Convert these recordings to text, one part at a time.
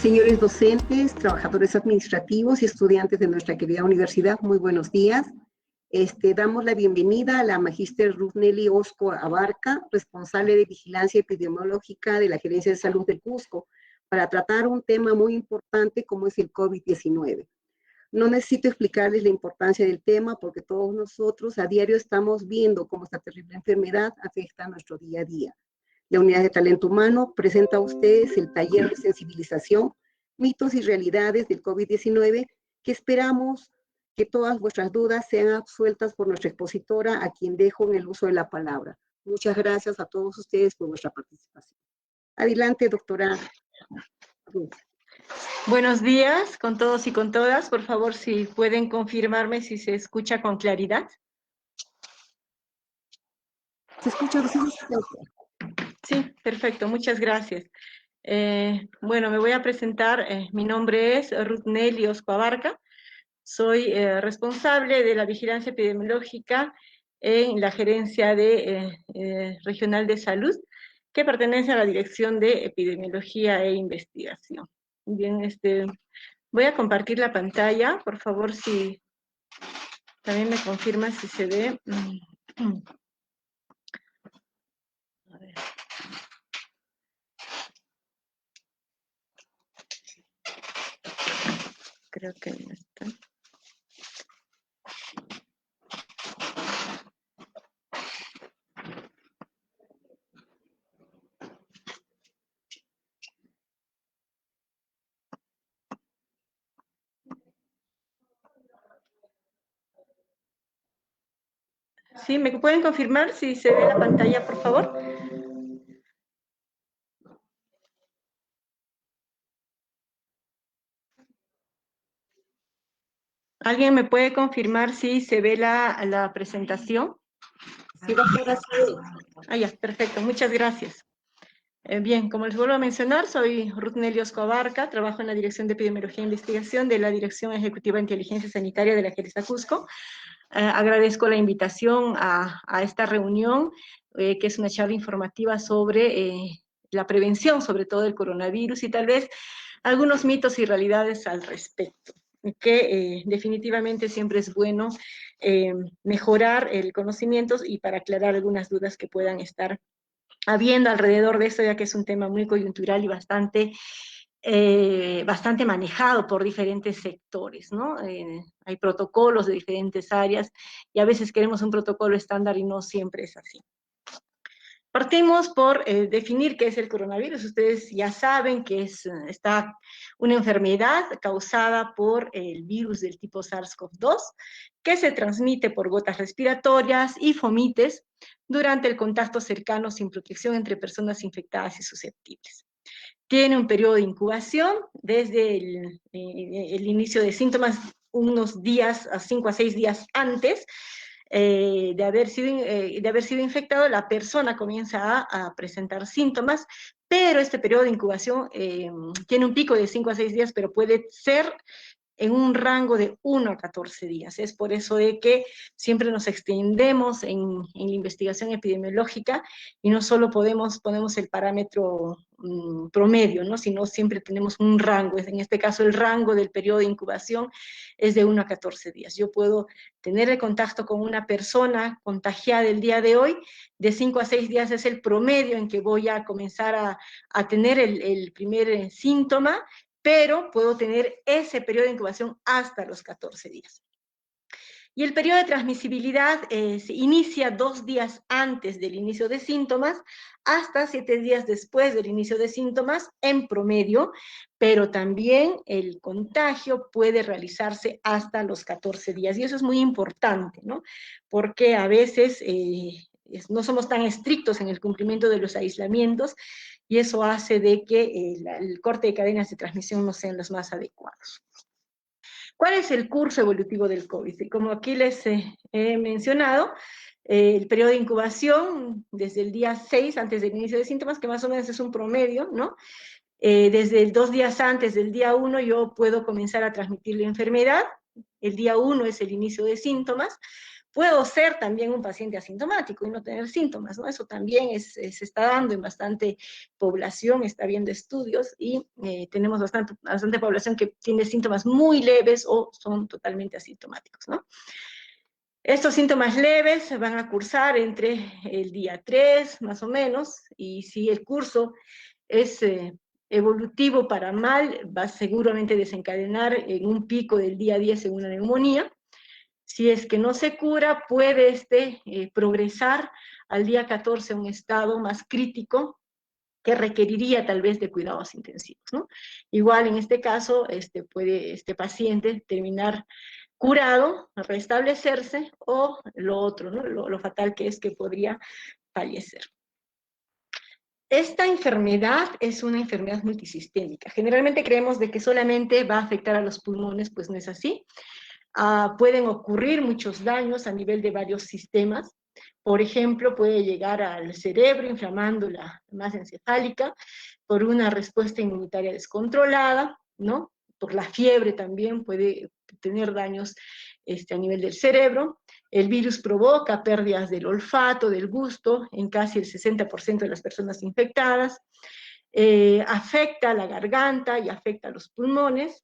Señores docentes, trabajadores administrativos y estudiantes de nuestra querida universidad, muy buenos días. Damos la bienvenida a la magíster Ruth Nelly Osco Abarca, responsable de Vigilancia Epidemiológica de la Gerencia de Salud del Cusco, para tratar un tema muy importante como es el COVID-19. No necesito explicarles la importancia del tema porque todos nosotros a diario estamos viendo cómo esta terrible enfermedad afecta a nuestro día a día. La Unidad de Talento Humano presenta a ustedes el taller de sensibilización, mitos y realidades del COVID-19, que esperamos que todas vuestras dudas sean absueltas por nuestra expositora, a quien dejo en el uso de la palabra. Muchas gracias a todos ustedes por vuestra participación. Adelante, doctora. Buenos días con todos y con todas. Por favor, si pueden confirmarme si se escucha con claridad. ¿Se escucha? Sí, perfecto, muchas gracias. Bueno, me voy a presentar. Mi nombre es Ruth Nelly Osco Abarca. Soy responsable de la vigilancia epidemiológica en la Gerencia Regional de Salud, que pertenece a la Dirección de Epidemiología e Investigación. Bien, voy a compartir la pantalla, por favor, si también me confirma si se ve. A ver. Creo que no está. ¿Sí? ¿Me pueden confirmar si se ve la pantalla, por favor? ¿Alguien me puede confirmar si se ve la presentación? Sí, doctora, sí. Ah, ya, perfecto, muchas gracias. Bien, como les vuelvo a mencionar, soy Ruth Nelly Osco Abarca, trabajo en la Dirección de Epidemiología e Investigación de la Dirección Ejecutiva de Inteligencia Sanitaria de la Gerencia Cusco. Agradezco la invitación a esta reunión, que es una charla informativa sobre la prevención, sobre todo del coronavirus, y tal vez algunos mitos y realidades al respecto, que definitivamente siempre es bueno mejorar el conocimiento y para aclarar algunas dudas que puedan estar habiendo alrededor de esto, ya que es un tema muy coyuntural y bastante manejado por diferentes sectores, ¿no? Hay protocolos de diferentes áreas y a veces queremos un protocolo estándar y no siempre es así. Partimos por definir qué es el coronavirus. Ustedes ya saben que es una enfermedad causada por el virus del tipo SARS-CoV-2, que se transmite por gotas respiratorias y fomites durante el contacto cercano sin protección entre personas infectadas y susceptibles. Tiene un periodo de incubación desde el inicio de síntomas, unos días, 5 a 6 días antes de haber sido infectado. La persona comienza a presentar síntomas, pero este periodo de incubación tiene un pico de 5 a 6 días, pero puede ser en un rango de 1 a 14 días. Es por eso de que siempre nos extendemos en la investigación epidemiológica y no solo ponemos el parámetro promedio, ¿no? Sino siempre tenemos un rango. En este caso, el rango del periodo de incubación es de 1 a 14 días. Yo puedo tener el contacto con una persona contagiada el día de hoy, de 5 a 6 días es el promedio en que voy a comenzar a tener el primer síntoma, pero puedo tener ese periodo de incubación hasta los 14 días. Y el periodo de transmisibilidad se inicia 2 días antes del inicio de síntomas, hasta 7 días después del inicio de síntomas, en promedio, pero también el contagio puede realizarse hasta los 14 días, y eso es muy importante, ¿no? Porque a veces no somos tan estrictos en el cumplimiento de los aislamientos, y eso hace de que el corte de cadenas de transmisión no sean los más adecuados. ¿Cuál es el curso evolutivo del COVID? Y como aquí les he mencionado, el periodo de incubación desde el día 6 antes del inicio de síntomas, que más o menos es un promedio, ¿no? Desde 2 días antes del día 1 yo puedo comenzar a transmitir la enfermedad. El día 1 es el inicio de síntomas. Puedo ser también un paciente asintomático y no tener síntomas, ¿no? Eso también se está dando en bastante población, está habiendo estudios y tenemos bastante población que tiene síntomas muy leves o son totalmente asintomáticos, ¿no? Estos síntomas leves van a cursar entre el día 3, más o menos, y si el curso es evolutivo para mal, va a seguramente desencadenar en un pico del día 10 en una neumonía. Si es que no se cura, puede progresar al día 14 a un estado más crítico que requeriría tal vez de cuidados intensivos, ¿no? Igual en este caso puede este paciente terminar curado, restablecerse, o lo otro, ¿no? Lo fatal que es que podría fallecer. Esta enfermedad es una enfermedad multisistémica. Generalmente creemos de que solamente va a afectar a los pulmones, pues no es así. Pueden ocurrir muchos daños a nivel de varios sistemas. Por ejemplo, puede llegar al cerebro inflamando la masa encefálica por una respuesta inmunitaria descontrolada, ¿no? Por la fiebre también puede tener daños a nivel del cerebro. El virus provoca pérdidas del olfato, del gusto, en casi el 60% de las personas infectadas. Afecta a la garganta y afecta a los pulmones.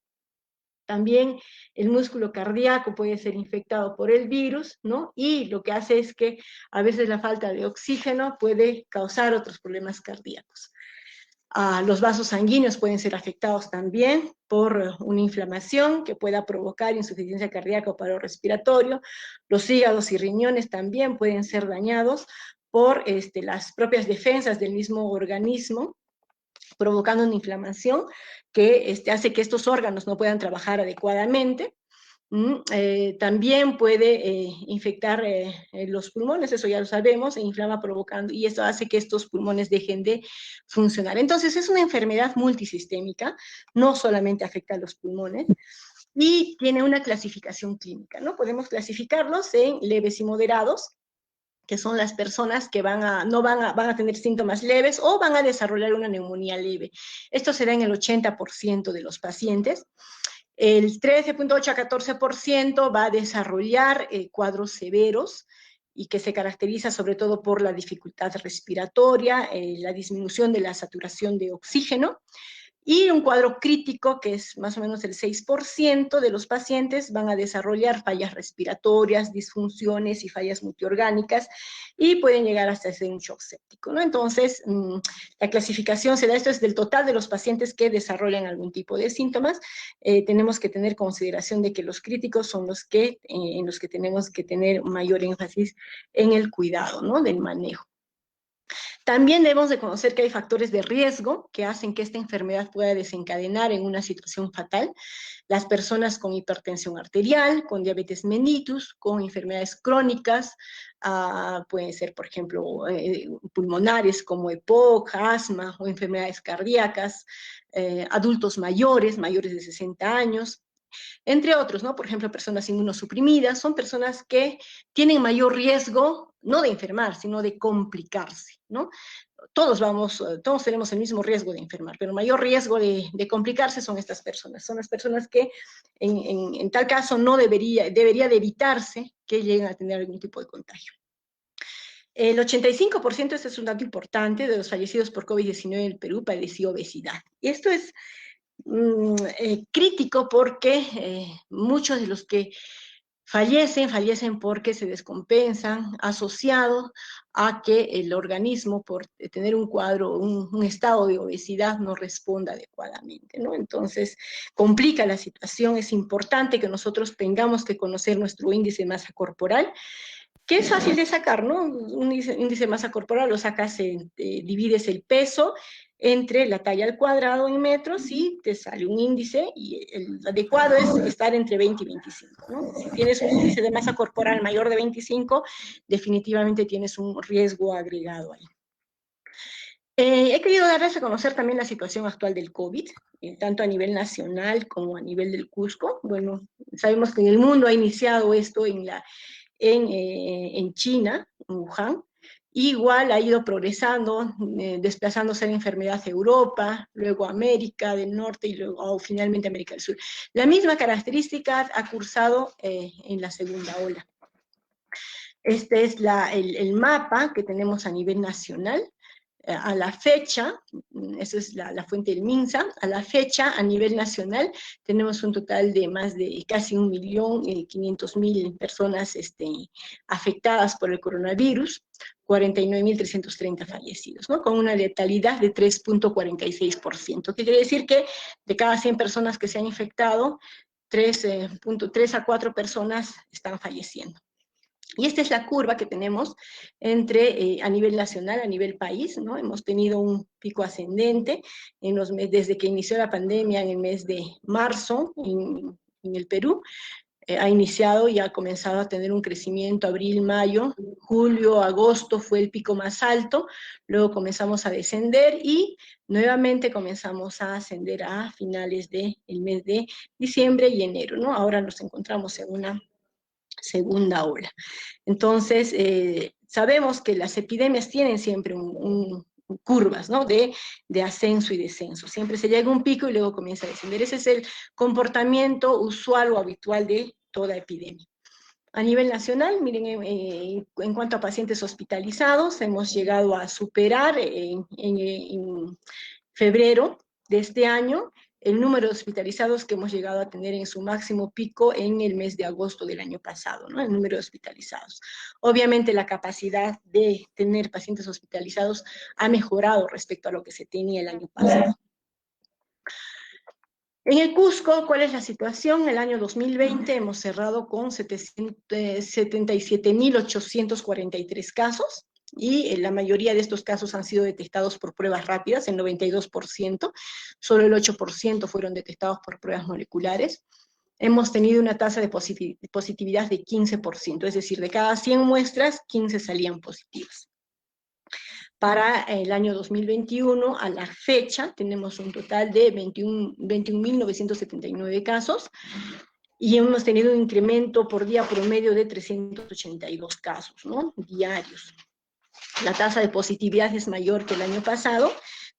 También el músculo cardíaco puede ser infectado por el virus, ¿no? Y lo que hace es que a veces la falta de oxígeno puede causar otros problemas cardíacos. Los vasos sanguíneos pueden ser afectados también por una inflamación que pueda provocar insuficiencia cardíaca o paro respiratorio. Los hígados y riñones también pueden ser dañados por las propias defensas del mismo organismo, provocando una inflamación que hace que estos órganos no puedan trabajar adecuadamente. También puede infectar los pulmones, eso ya lo sabemos, e inflama provocando, y eso hace que estos pulmones dejen de funcionar. Entonces es una enfermedad multisistémica, no solamente afecta a los pulmones, y tiene una clasificación clínica, ¿no? Podemos clasificarlos en leves y moderados, que son las personas que van a tener síntomas leves o van a desarrollar una neumonía leve. Esto se da en el 80% de los pacientes. El 13.8 a 14% va a desarrollar cuadros severos y que se caracteriza sobre todo por la dificultad respiratoria, la disminución de la saturación de oxígeno, y un cuadro crítico, que es más o menos el 6% de los pacientes, van a desarrollar fallas respiratorias, disfunciones y fallas multiorgánicas, y pueden llegar hasta ser un shock séptico, ¿no? Entonces, la clasificación se da, esto es del total de los pacientes que desarrollan algún tipo de síntomas. Tenemos que tener consideración de que los críticos son los que, en los que tenemos que tener mayor énfasis en el cuidado, ¿no? Del manejo. También debemos de conocer que hay factores de riesgo que hacen que esta enfermedad pueda desencadenar en una situación fatal. Las personas con hipertensión arterial, con diabetes mellitus, con enfermedades crónicas, pueden ser, por ejemplo, pulmonares como EPOC, asma o enfermedades cardíacas, adultos mayores de 60 años, entre otros, ¿no? Por ejemplo, personas inmunosuprimidas, son personas que tienen mayor riesgo, no de enfermar, sino de complicarse, ¿no? Todos tenemos el mismo riesgo de enfermar, pero mayor riesgo de complicarse son estas personas. Son las personas que en tal caso no debería de evitarse que lleguen a tener algún tipo de contagio. El 85%, este es un dato importante, de los fallecidos por COVID-19 en el Perú padeció obesidad. Y esto es crítico porque muchos de los que fallecen porque se descompensan, asociado a que el organismo, por tener un cuadro, un estado de obesidad, no responda adecuadamente, ¿no? Entonces, complica la situación. Es importante que nosotros tengamos que conocer nuestro índice de masa corporal, que es fácil de sacar, ¿no? Un índice de masa corporal lo sacas, divides el peso entre la talla al cuadrado en metros y te sale un índice, y el adecuado es estar entre 20 y 25, ¿no? Si tienes un índice de masa corporal mayor de 25, definitivamente tienes un riesgo agregado ahí. He querido darles a conocer también la situación actual del COVID, tanto a nivel nacional como a nivel del Cusco. Bueno, sabemos que en el mundo ha iniciado esto en China, en Wuhan. Igual ha ido progresando, desplazándose la enfermedad a Europa, luego a América del Norte y luego finalmente a América del Sur. La misma característica ha cursado en la segunda ola. Este es el mapa que tenemos a nivel nacional. A la fecha, esa es la fuente del MINSA, a la fecha, a nivel nacional, tenemos un total de más de casi 1.500.000 personas afectadas por el coronavirus, 49.330 fallecidos, ¿no? Con una letalidad de 3.46%, que quiere decir que de cada 100 personas que se han infectado, 3 a 4 personas están falleciendo. Y esta es la curva que tenemos a nivel nacional, a nivel país, ¿no? Hemos tenido un pico ascendente desde que inició la pandemia en el mes de marzo en el Perú. Ha iniciado y ha comenzado a tener un crecimiento abril, mayo, julio, agosto fue el pico más alto, luego comenzamos a descender y nuevamente comenzamos a ascender a finales del mes de diciembre y enero, ¿no? Ahora nos encontramos en una segunda ola. Entonces, sabemos que las epidemias tienen siempre curvas, ¿no? De ascenso y descenso. Siempre se llega a un pico y luego comienza a descender. Ese es el comportamiento usual o habitual de toda epidemia. A nivel nacional, miren, en cuanto a pacientes hospitalizados, hemos llegado a superar en febrero de este año el número de hospitalizados que hemos llegado a tener en su máximo pico en el mes de agosto del año pasado, ¿no? El número de hospitalizados. Obviamente la capacidad de tener pacientes hospitalizados ha mejorado respecto a lo que se tenía el año pasado. En el Cusco, ¿cuál es la situación? El año 2020 hemos cerrado con 77.843 casos, y la mayoría de estos casos han sido detectados por pruebas rápidas, el 92%, solo el 8% fueron detectados por pruebas moleculares. Hemos tenido una tasa de positividad de 15%, es decir, de cada 100 muestras, 15 salían positivas. Para el año 2021, a la fecha, tenemos un total de 21.979 casos, y hemos tenido un incremento por día promedio de 382 casos, ¿no? Diarios. La tasa de positividad es mayor que el año pasado.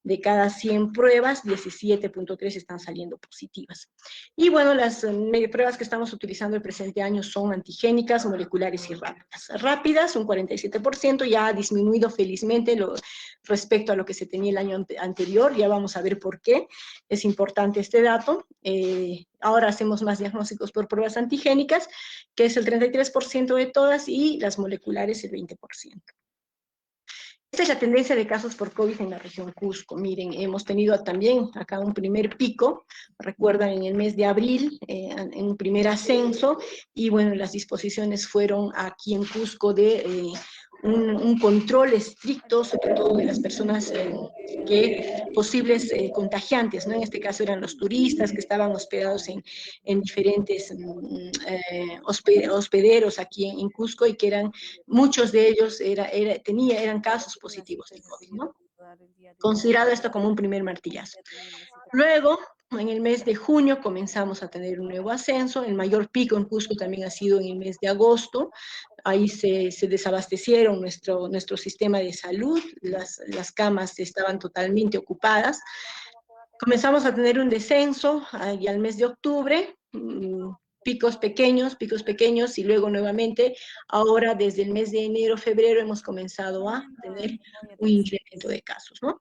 De cada 100 pruebas, 17.3 están saliendo positivas. Y bueno, las pruebas que estamos utilizando el presente año son antigénicas, moleculares y rápidas. Rápidas, un 47%, ya ha disminuido felizmente respecto a lo que se tenía el año anterior. Ya vamos a ver por qué. Es importante este dato. Ahora hacemos más diagnósticos por pruebas antigénicas, que es el 33% de todas, y las moleculares el 20%. Esta es la tendencia de casos por COVID en la región Cusco. Miren, hemos tenido también acá un primer pico, recuerdan, en el mes de abril, en un primer ascenso, y bueno, las disposiciones fueron aquí en Cusco de un control estricto, sobre todo de las personas posibles contagiantes, ¿no? En este caso eran los turistas que estaban hospedados en diferentes hospederos aquí en Cusco, y que eran, muchos de ellos eran casos positivos de COVID, ¿no? Considerado esto como un primer martillazo. Luego, en el mes de junio comenzamos a tener un nuevo ascenso. El mayor pico en Cusco también ha sido en el mes de agosto. Ahí se desabastecieron nuestro sistema de salud, las camas estaban totalmente ocupadas. Comenzamos a tener un descenso y al mes de octubre, picos pequeños, y luego nuevamente, ahora desde el mes de enero, febrero, hemos comenzado a tener un incremento de casos, ¿no?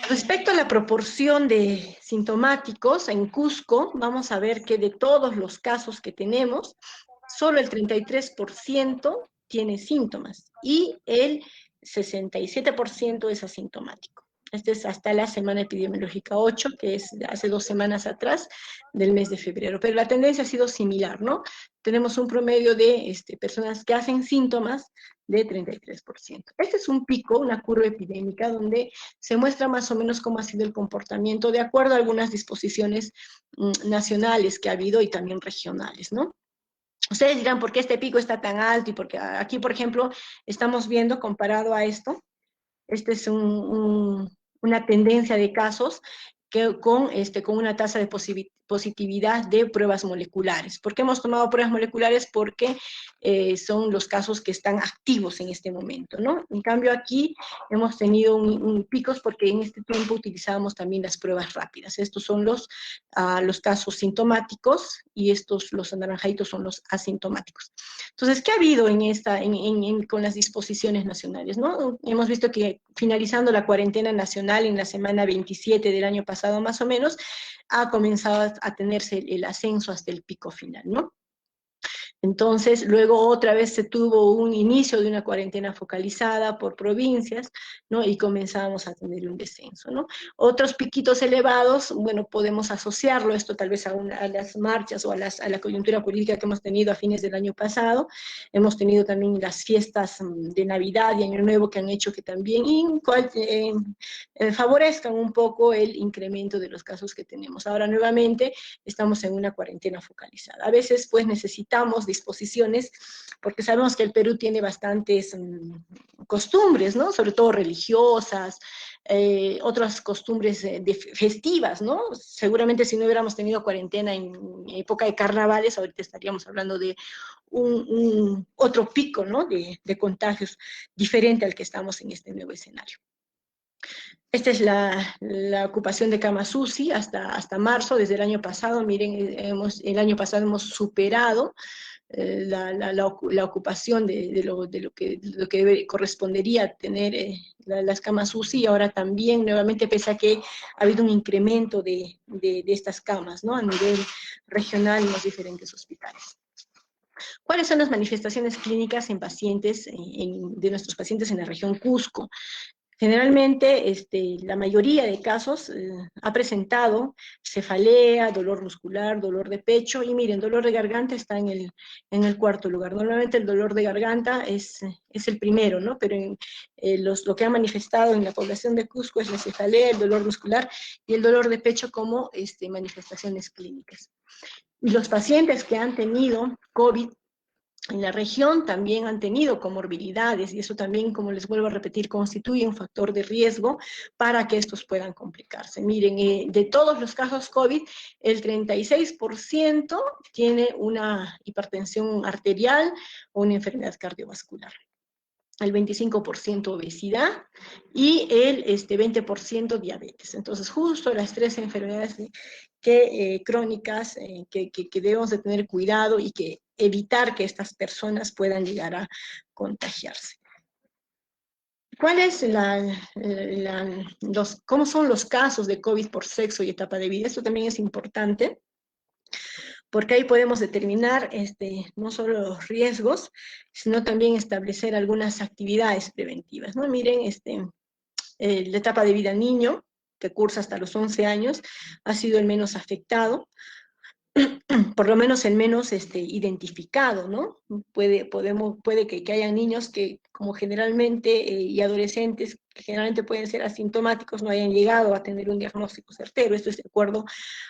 Respecto a la proporción de sintomáticos en Cusco, vamos a ver que de todos los casos que tenemos, solo el 33% tiene síntomas y el 67% es asintomático. Este es hasta la semana epidemiológica 8, que es hace 2 semanas atrás, del mes de febrero. Pero la tendencia ha sido similar, ¿no? Tenemos un promedio de personas que hacen síntomas de 33%. Este es un pico, una curva epidémica, donde se muestra más o menos cómo ha sido el comportamiento de acuerdo a algunas disposiciones nacionales que ha habido y también regionales, ¿no? Ustedes dirán, ¿por qué este pico está tan alto? Y porque aquí, por ejemplo, estamos viendo, comparado a esto, Esta es una tendencia de casos con una tasa de positividad de pruebas moleculares. ¿Por qué hemos tomado pruebas moleculares? Porque son los casos que están activos en este momento, ¿no? En cambio aquí hemos tenido picos porque en este tiempo utilizábamos también las pruebas rápidas. Estos son los casos sintomáticos y los anaranjaditos son los asintomáticos. Entonces, ¿qué ha habido con las disposiciones nacionales, ¿no? Hemos visto que finalizando la cuarentena nacional en la semana 27 del año pasado más o menos, ha comenzado a tenerse el ascenso hasta el pico final, ¿no? Entonces, luego otra vez se tuvo un inicio de una cuarentena focalizada por provincias, ¿no? Y comenzábamos a tener un descenso, ¿no? Otros piquitos elevados, bueno, podemos asociarlo esto tal vez a las marchas o a la coyuntura política que hemos tenido a fines del año pasado. Hemos tenido también las fiestas de Navidad y Año Nuevo que han hecho que también favorezcan un poco el incremento de los casos que tenemos. Ahora nuevamente estamos en una cuarentena focalizada. A veces pues necesitamos disposiciones, porque sabemos que el Perú tiene bastantes costumbres, ¿no? Sobre todo religiosas, otras costumbres festivas, ¿no? Seguramente si no hubiéramos tenido cuarentena en época de carnavales, ahorita estaríamos hablando de otro pico, ¿no? De contagios diferente al que estamos en este nuevo escenario. Esta es la ocupación de camas UCI hasta marzo, desde el año pasado. Miren, el año pasado hemos superado la ocupación de lo que correspondería tener las camas UCI, y ahora también, nuevamente, pese a que ha habido un incremento de estas camas, ¿no? A nivel regional en los diferentes hospitales. ¿Cuáles son las manifestaciones clínicas en pacientes, de nuestros pacientes en la región Cusco? Generalmente, la mayoría de casos ha presentado cefalea, dolor muscular, dolor de pecho, y miren, dolor de garganta está en el cuarto lugar. Normalmente el dolor de garganta es el primero, ¿no? Pero lo que ha manifestado en la población de Cusco es la cefalea, el dolor muscular y el dolor de pecho como manifestaciones clínicas. Y los pacientes que han tenido COVID en la región también han tenido comorbilidades, y eso también, como les vuelvo a repetir, constituye un factor de riesgo para que estos puedan complicarse. Miren, de todos los casos COVID, el 36% tiene una hipertensión arterial o una enfermedad cardiovascular. El 25% obesidad y el 20% diabetes. Entonces, justo las tres enfermedades crónicas que debemos de tener cuidado y que evitar que estas personas puedan llegar a contagiarse. ¿Cuál es cómo son los casos de COVID por sexo y etapa de vida? Esto también es importante, porque ahí podemos determinar no solo los riesgos, sino también establecer algunas actividades preventivas, ¿no? Miren, la etapa de vida niño, que cursa hasta los 11 años, ha sido el menos afectado, por lo menos el menos identificado, ¿no? Puede que haya niños que, como generalmente, y adolescentes, que generalmente pueden ser asintomáticos, no hayan llegado a tener un diagnóstico certero. Esto es de acuerdo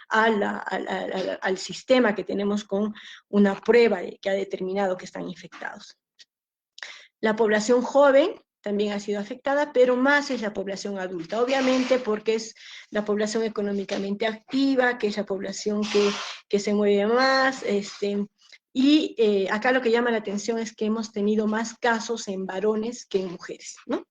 al sistema que tenemos con una prueba que ha determinado que están infectados. La población joven también ha sido afectada, pero más es la población adulta, obviamente porque es la población económicamente activa, que es la población que se mueve más, y acá lo que llama la atención es que hemos tenido más casos en varones que en mujeres, ¿no?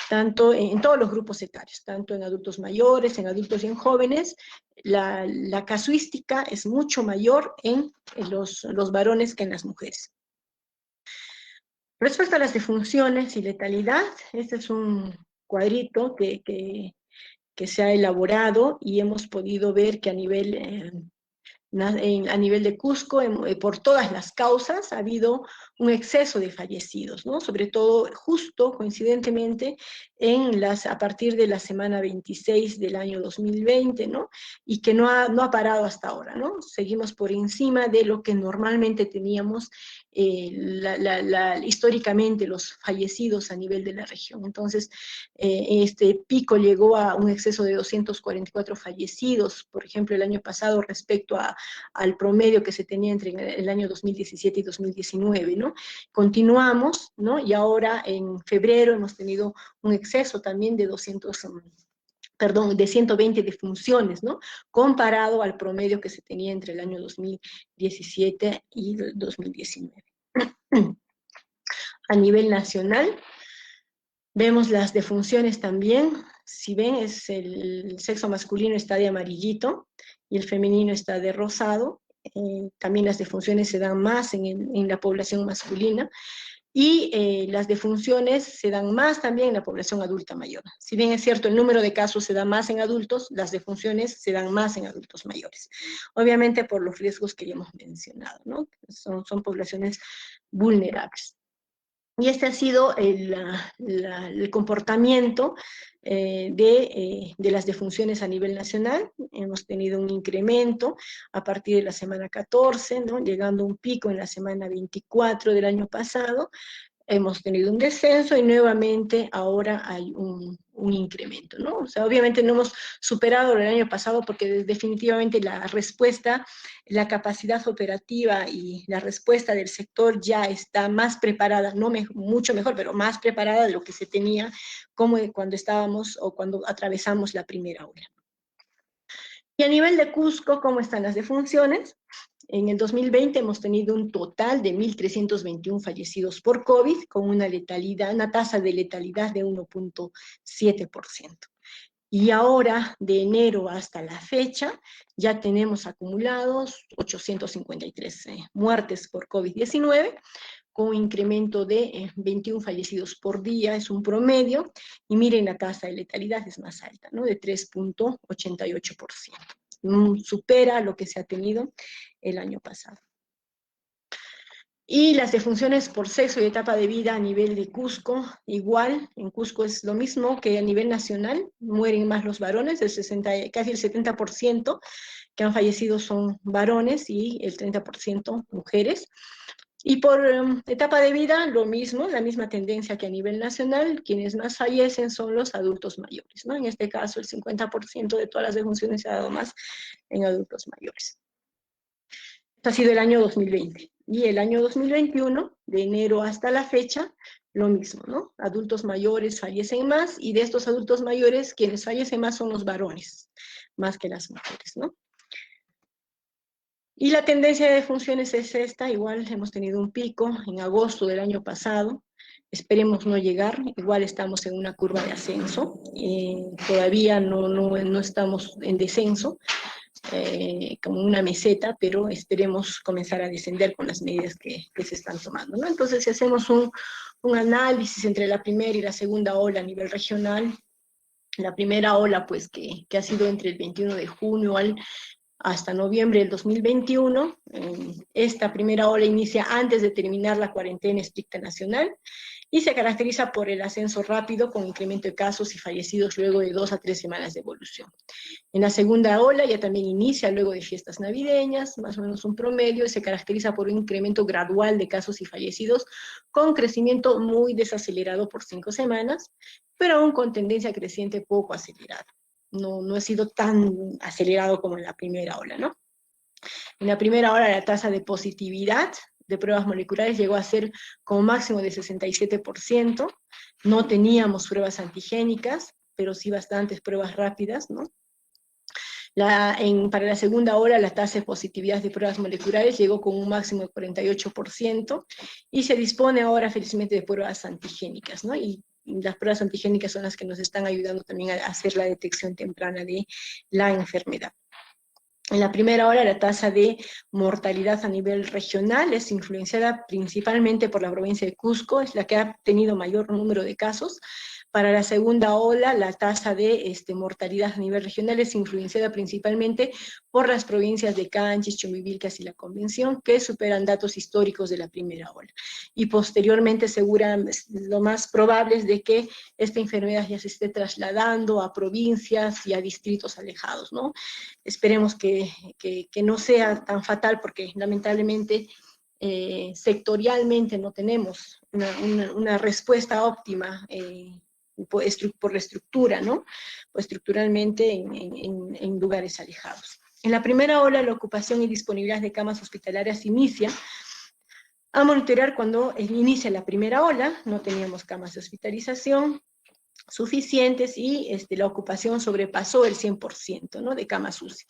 Tanto en todos los grupos etarios, tanto en adultos mayores, en adultos y en jóvenes, la casuística es mucho mayor en los varones que en las mujeres. Respecto a las defunciones y letalidad, este es un cuadrito que se ha elaborado y hemos podido ver que a nivel de Cusco, por todas las causas, ha habido un exceso de fallecidos, ¿no? Sobre todo, justo, coincidentemente, a partir de la semana 26 del año 2020, ¿no? Y que no ha parado hasta ahora, ¿no? Seguimos por encima de lo que normalmente teníamos históricamente los fallecidos a nivel de la región. Entonces, este pico llegó a un exceso de 244 fallecidos, por ejemplo, el año pasado respecto a al promedio que se tenía entre el año 2017 y 2019, ¿no? Continuamos, ¿no? Y ahora en febrero hemos tenido un exceso también de 120 defunciones, ¿no? Comparado al promedio que se tenía entre el año 2017 y 2019. A nivel nacional, vemos las defunciones también. Si ven, el sexo masculino está de amarillito y el femenino está de rosado. También las defunciones se dan más en la población masculina. Y las defunciones se dan más también en la población adulta mayor. Si bien es cierto, el número de casos se da más en adultos, las defunciones se dan más en adultos mayores. Obviamente por los riesgos que ya hemos mencionado, ¿no? Son poblaciones vulnerables. Y este ha sido el comportamiento de las defunciones a nivel nacional. Hemos tenido un incremento a partir de la semana 14, ¿no? Llegando a un pico en la semana 24 del año pasado. Hemos tenido un descenso y nuevamente ahora hay un incremento, ¿no? O sea, obviamente no hemos superado el año pasado porque definitivamente la respuesta, la capacidad operativa y la respuesta del sector ya está más preparada, no mucho mejor, pero más preparada de lo que se tenía como cuando estábamos o cuando atravesamos la primera ola. Y a nivel de Cusco, ¿cómo están las defunciones? En el 2020 hemos tenido un total de 1.321 fallecidos por COVID, con una tasa de letalidad de 1.7%. Y ahora, de enero hasta la fecha, ya tenemos acumulados 853 muertes por COVID-19, con un incremento de 21 fallecidos por día, es un promedio, y miren, la tasa de letalidad es más alta, ¿no? De 3.88%. Supera lo que se ha tenido el año pasado. Y las defunciones por sexo y etapa de vida a nivel de Cusco, igual, en Cusco es lo mismo que a nivel nacional, mueren más los varones, casi el 70% que han fallecido son varones y el 30% mujeres. Y por etapa de vida, lo mismo, la misma tendencia que a nivel nacional, quienes más fallecen son los adultos mayores, ¿no? En este caso, el 50% de todas las defunciones se ha dado más en adultos mayores. Este ha sido el año 2020. Y el año 2021, de enero hasta la fecha, lo mismo, ¿no? Adultos mayores fallecen más, y de estos adultos mayores, quienes fallecen más son los varones, más que las mujeres, ¿no? Y la tendencia de defunciones es esta, igual hemos tenido un pico en agosto del año pasado, esperemos no llegar, igual estamos en una curva de ascenso, todavía no estamos en descenso, como una meseta, pero esperemos comenzar a descender con las medidas que se están tomando, ¿no? Entonces, si hacemos un análisis entre la primera y la segunda ola a nivel regional, la primera ola, pues, que ha sido entre el 21 de junio hasta noviembre del 2021. Esta primera ola inicia antes de terminar la cuarentena estricta nacional y se caracteriza por el ascenso rápido con incremento de casos y fallecidos luego de 2 a 3 semanas de evolución. En la segunda ola ya también inicia luego de fiestas navideñas, más o menos un promedio, y se caracteriza por un incremento gradual de casos y fallecidos con crecimiento muy desacelerado por 5 semanas, pero aún con tendencia creciente poco acelerada. No ha sido tan acelerado como en la primera ola, ¿no? En la primera ola la tasa de positividad de pruebas moleculares llegó a ser como máximo de 67%, no teníamos pruebas antigénicas, pero sí bastantes pruebas rápidas, ¿no? Para la segunda ola la tasa de positividad de pruebas moleculares llegó con un máximo de 48%, y se dispone ahora felizmente de pruebas antigénicas, ¿no? Y las pruebas antigénicas son las que nos están ayudando también a hacer la detección temprana de la enfermedad. En la primera ola, la tasa de mortalidad a nivel regional es influenciada principalmente por la provincia de Cusco, es la que ha tenido mayor número de casos. Para la segunda ola, la tasa de mortalidad a nivel regional es influenciada principalmente por las provincias de Canchis, Chumbivilcas y la Convención, que superan datos históricos de la primera ola. Y posteriormente, lo más probable es de que esta enfermedad ya se esté trasladando a provincias y a distritos alejados, ¿no? Esperemos que no sea tan fatal, porque lamentablemente sectorialmente no tenemos una respuesta óptima por la estructura, ¿no? O estructuralmente en lugares alejados. En la primera ola, la ocupación y disponibilidad de camas hospitalarias inicia a monitorear cuando inicia la primera ola, no teníamos camas de hospitalización suficientes y la ocupación sobrepasó el 100%, ¿no?, de camas UCI.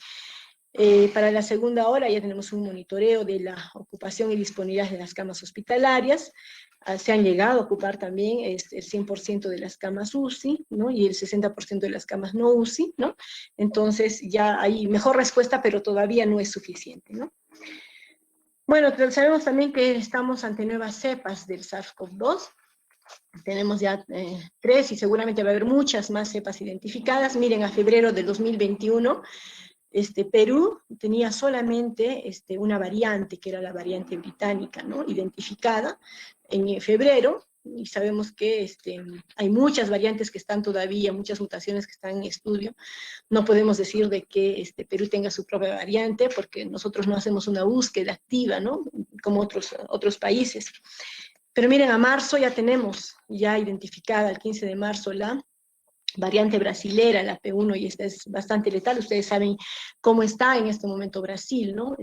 Para la segunda ola ya tenemos un monitoreo de la ocupación y disponibilidad de las camas hospitalarias. Se han llegado a ocupar también el 100% de las camas UCI, ¿no?, y el 60% de las camas no UCI, ¿no? Entonces ya hay mejor respuesta, pero todavía no es suficiente, ¿no? Bueno, sabemos también que estamos ante nuevas cepas del SARS-CoV-2. Tenemos ya 3 y seguramente va a haber muchas más cepas identificadas. Miren, a febrero del 2021, Perú tenía solamente una variante, que era la variante británica, ¿no?, identificada en febrero, y sabemos que hay muchas variantes que están todavía, muchas mutaciones que están en estudio. No podemos decir de que Perú tenga su propia variante, porque nosotros no hacemos una búsqueda activa, ¿no?, como otros países. Pero miren, a marzo ya tenemos ya identificada, el 15 de marzo, la variante brasilera, la P1, y esta es bastante letal. Ustedes saben cómo está en este momento Brasil, ¿no?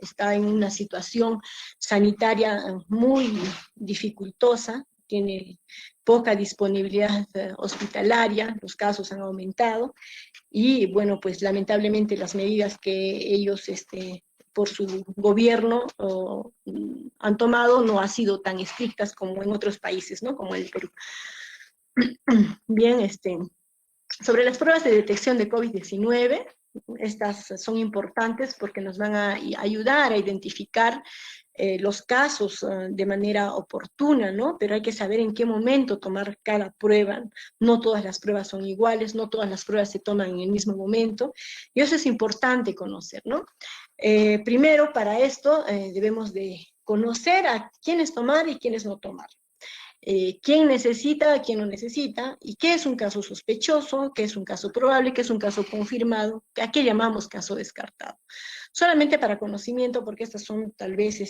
Está en una situación sanitaria muy dificultosa, tiene poca disponibilidad hospitalaria, los casos han aumentado, y bueno, pues lamentablemente las medidas que ellos por su gobierno han tomado no han sido tan estrictas como en otros países, ¿no?, como el Perú. Bien, sobre las pruebas de detección de COVID-19, estas son importantes porque nos van a ayudar a identificar los casos de manera oportuna, ¿no? Pero hay que saber en qué momento tomar cada prueba. No todas las pruebas son iguales, no todas las pruebas se toman en el mismo momento, y eso es importante conocer, ¿no? Primero, para esto debemos de conocer a quiénes tomar y quiénes no tomar. Quién necesita, quién no necesita, y qué es un caso sospechoso, qué es un caso probable, qué es un caso confirmado, a qué llamamos caso descartado. Solamente para conocimiento, porque estos son tal vez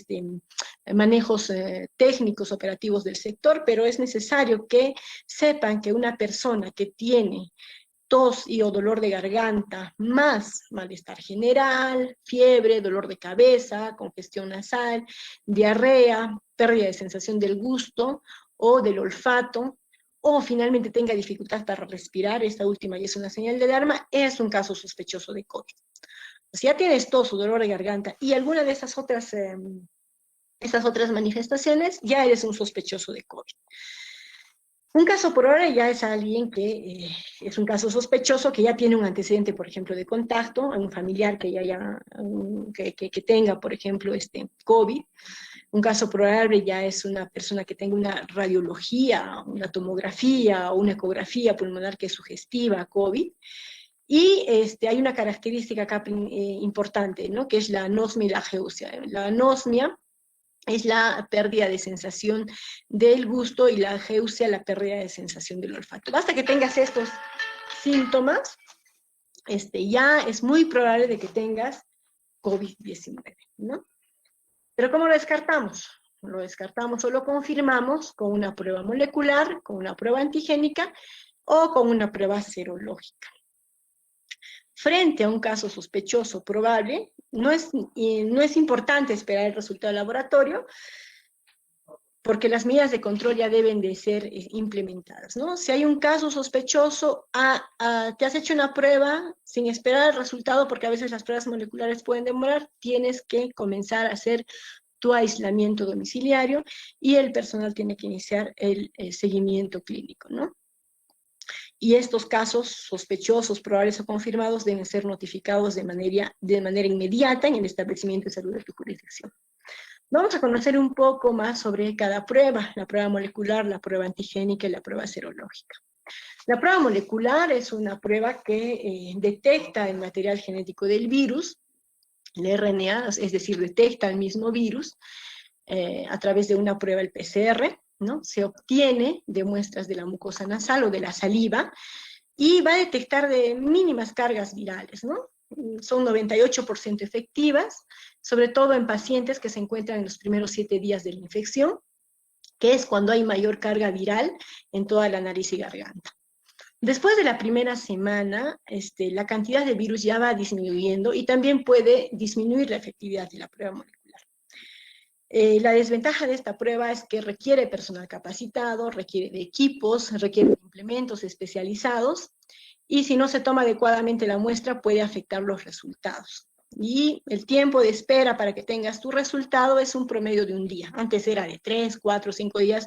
manejos técnicos operativos del sector, pero es necesario que sepan que una persona que tiene tos y o dolor de garganta, más malestar general, fiebre, dolor de cabeza, congestión nasal, diarrea, pérdida de sensación del gusto o del olfato, o finalmente tenga dificultad para respirar, esta última ya es una señal de alarma, es un caso sospechoso de COVID. Si ya tienes tos o dolor de garganta y alguna de esas otras manifestaciones, ya eres un sospechoso de COVID. Un caso probable ya es alguien que es un caso sospechoso, que ya tiene un antecedente, por ejemplo, de contacto, un familiar que tenga, por ejemplo, COVID. Un caso probable ya es una persona que tenga una radiología, una tomografía o una ecografía pulmonar que es sugestiva a COVID. Y hay una característica acá importante, ¿no?, que es la anosmia y la ageusia. La anosmia es la pérdida de sensación del gusto y la ageusia la pérdida de sensación del olfato. Basta que tengas estos síntomas, ya es muy probable de que tengas COVID-19, ¿no? Pero ¿cómo lo descartamos? Lo descartamos o lo confirmamos con una prueba molecular, con una prueba antigénica o con una prueba serológica. Frente a un caso sospechoso probable, no es importante esperar el resultado del laboratorio, porque las medidas de control ya deben de ser implementadas, ¿no? Si hay un caso sospechoso, te has hecho una prueba sin esperar el resultado, porque a veces las pruebas moleculares pueden demorar, tienes que comenzar a hacer tu aislamiento domiciliario y el personal tiene que iniciar el seguimiento clínico, ¿no? Y estos casos sospechosos, probables o confirmados deben ser notificados de manera inmediata en el establecimiento de salud de tu jurisdicción. Vamos a conocer un poco más sobre cada prueba, la prueba molecular, la prueba antigénica y la prueba serológica. La prueba molecular es una prueba que detecta el material genético del virus, el RNA, es decir, detecta el mismo virus a través de una prueba, el PCR, ¿no? Se obtiene de muestras de la mucosa nasal o de la saliva y va a detectar de mínimas cargas virales, ¿no? Son 98% efectivas, sobre todo en pacientes que se encuentran en los primeros 7 días de la infección, que es cuando hay mayor carga viral en toda la nariz y garganta. Después de la primera semana, la cantidad de virus ya va disminuyendo y también puede disminuir la efectividad de la prueba molecular. La desventaja de esta prueba es que requiere personal capacitado, requiere de equipos, requiere de implementos especializados, y si no se toma adecuadamente la muestra puede afectar los resultados. Y el tiempo de espera para que tengas tu resultado es un promedio de un día. Antes era de 3, 4, 5 días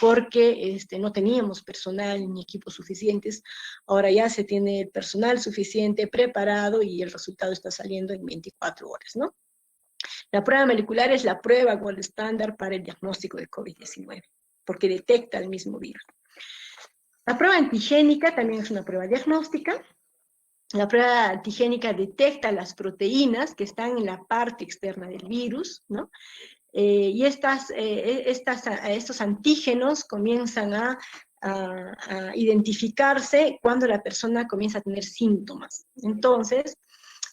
porque no teníamos personal ni equipos suficientes. Ahora ya se tiene el personal suficiente preparado y el resultado está saliendo en 24 horas, ¿no? La prueba molecular es la prueba gold estándar para el diagnóstico de COVID-19 porque detecta el mismo virus. La prueba antigénica también es una prueba diagnóstica. La prueba antigénica detecta las proteínas que están en la parte externa del virus, ¿no? Y estos antígenos comienzan a identificarse cuando la persona comienza a tener síntomas. Entonces,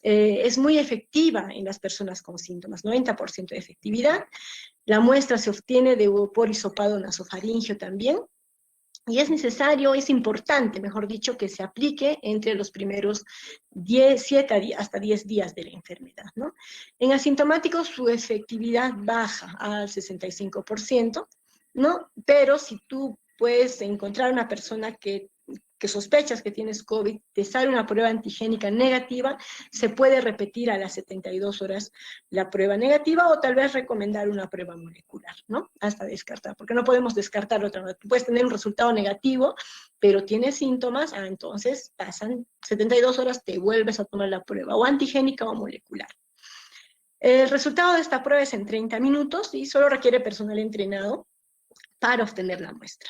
es muy efectiva en las personas con síntomas, 90% de efectividad. La muestra se obtiene por hisopado nasofaríngeo también. Y es necesario, es importante, mejor dicho, que se aplique entre los primeros 7 hasta 10 días de la enfermedad, ¿no? En asintomáticos su efectividad baja al 65%, ¿no? Pero si tú puedes encontrar una persona que sospechas que tienes COVID, te sale una prueba antigénica negativa, se puede repetir a las 72 horas la prueba negativa o tal vez recomendar una prueba molecular, ¿no? Hasta descartar, porque no podemos descartar otra. Tú puedes tener un resultado negativo, pero tienes síntomas, entonces pasan 72 horas, te vuelves a tomar la prueba, o antigénica o molecular. El resultado de esta prueba es en 30 minutos y solo requiere personal entrenado para obtener la muestra.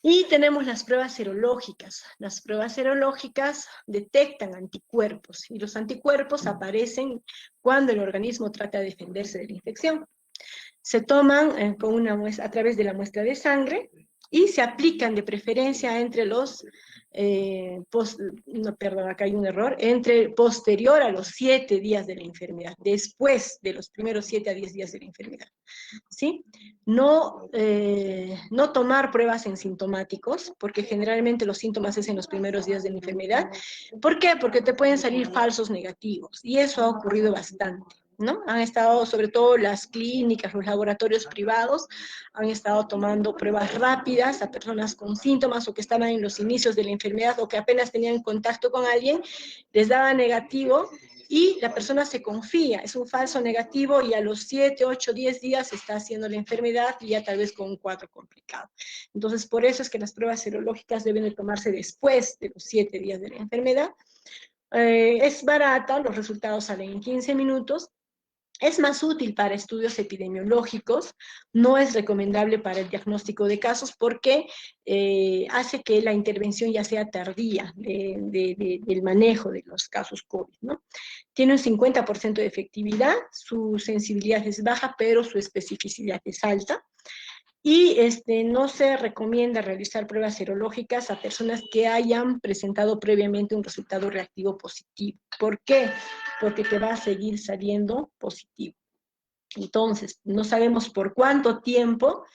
Y tenemos las pruebas serológicas. Las pruebas serológicas detectan anticuerpos y los anticuerpos aparecen cuando el organismo trata de defenderse de la infección. Se toman con una muestra, a través de la muestra de sangre y se aplican de preferencia entre los, acá hay un error, entre posterior a los 7 días de la enfermedad, después de los primeros 7 a 10 días de la enfermedad. ¿Sí? No tomar pruebas en sintomáticos, porque generalmente los síntomas es en los primeros días de la enfermedad. ¿Por qué? Porque te pueden salir falsos negativos, y eso ha ocurrido bastante, ¿no? Han estado, sobre todo las clínicas, los laboratorios privados, han estado tomando pruebas rápidas a personas con síntomas o que estaban en los inicios de la enfermedad o que apenas tenían contacto con alguien, les daba negativo, y la persona se confía, es un falso negativo y a los 7, 8, 10 días está haciendo la enfermedad y ya tal vez con un cuadro complicado. Entonces, por eso es que las pruebas serológicas deben de tomarse después de los 7 días de la enfermedad. Es barata, los resultados salen en 15 minutos. Es más útil para estudios epidemiológicos, no es recomendable para el diagnóstico de casos porque hace que la intervención ya sea tardía del manejo de los casos COVID, ¿no? Tiene un 50% de efectividad, su sensibilidad es baja, pero su especificidad es alta. Y no se recomienda realizar pruebas serológicas a personas que hayan presentado previamente un resultado reactivo positivo. ¿Por qué? Porque te va a seguir saliendo positivo. Entonces, no sabemos por cuánto tiempo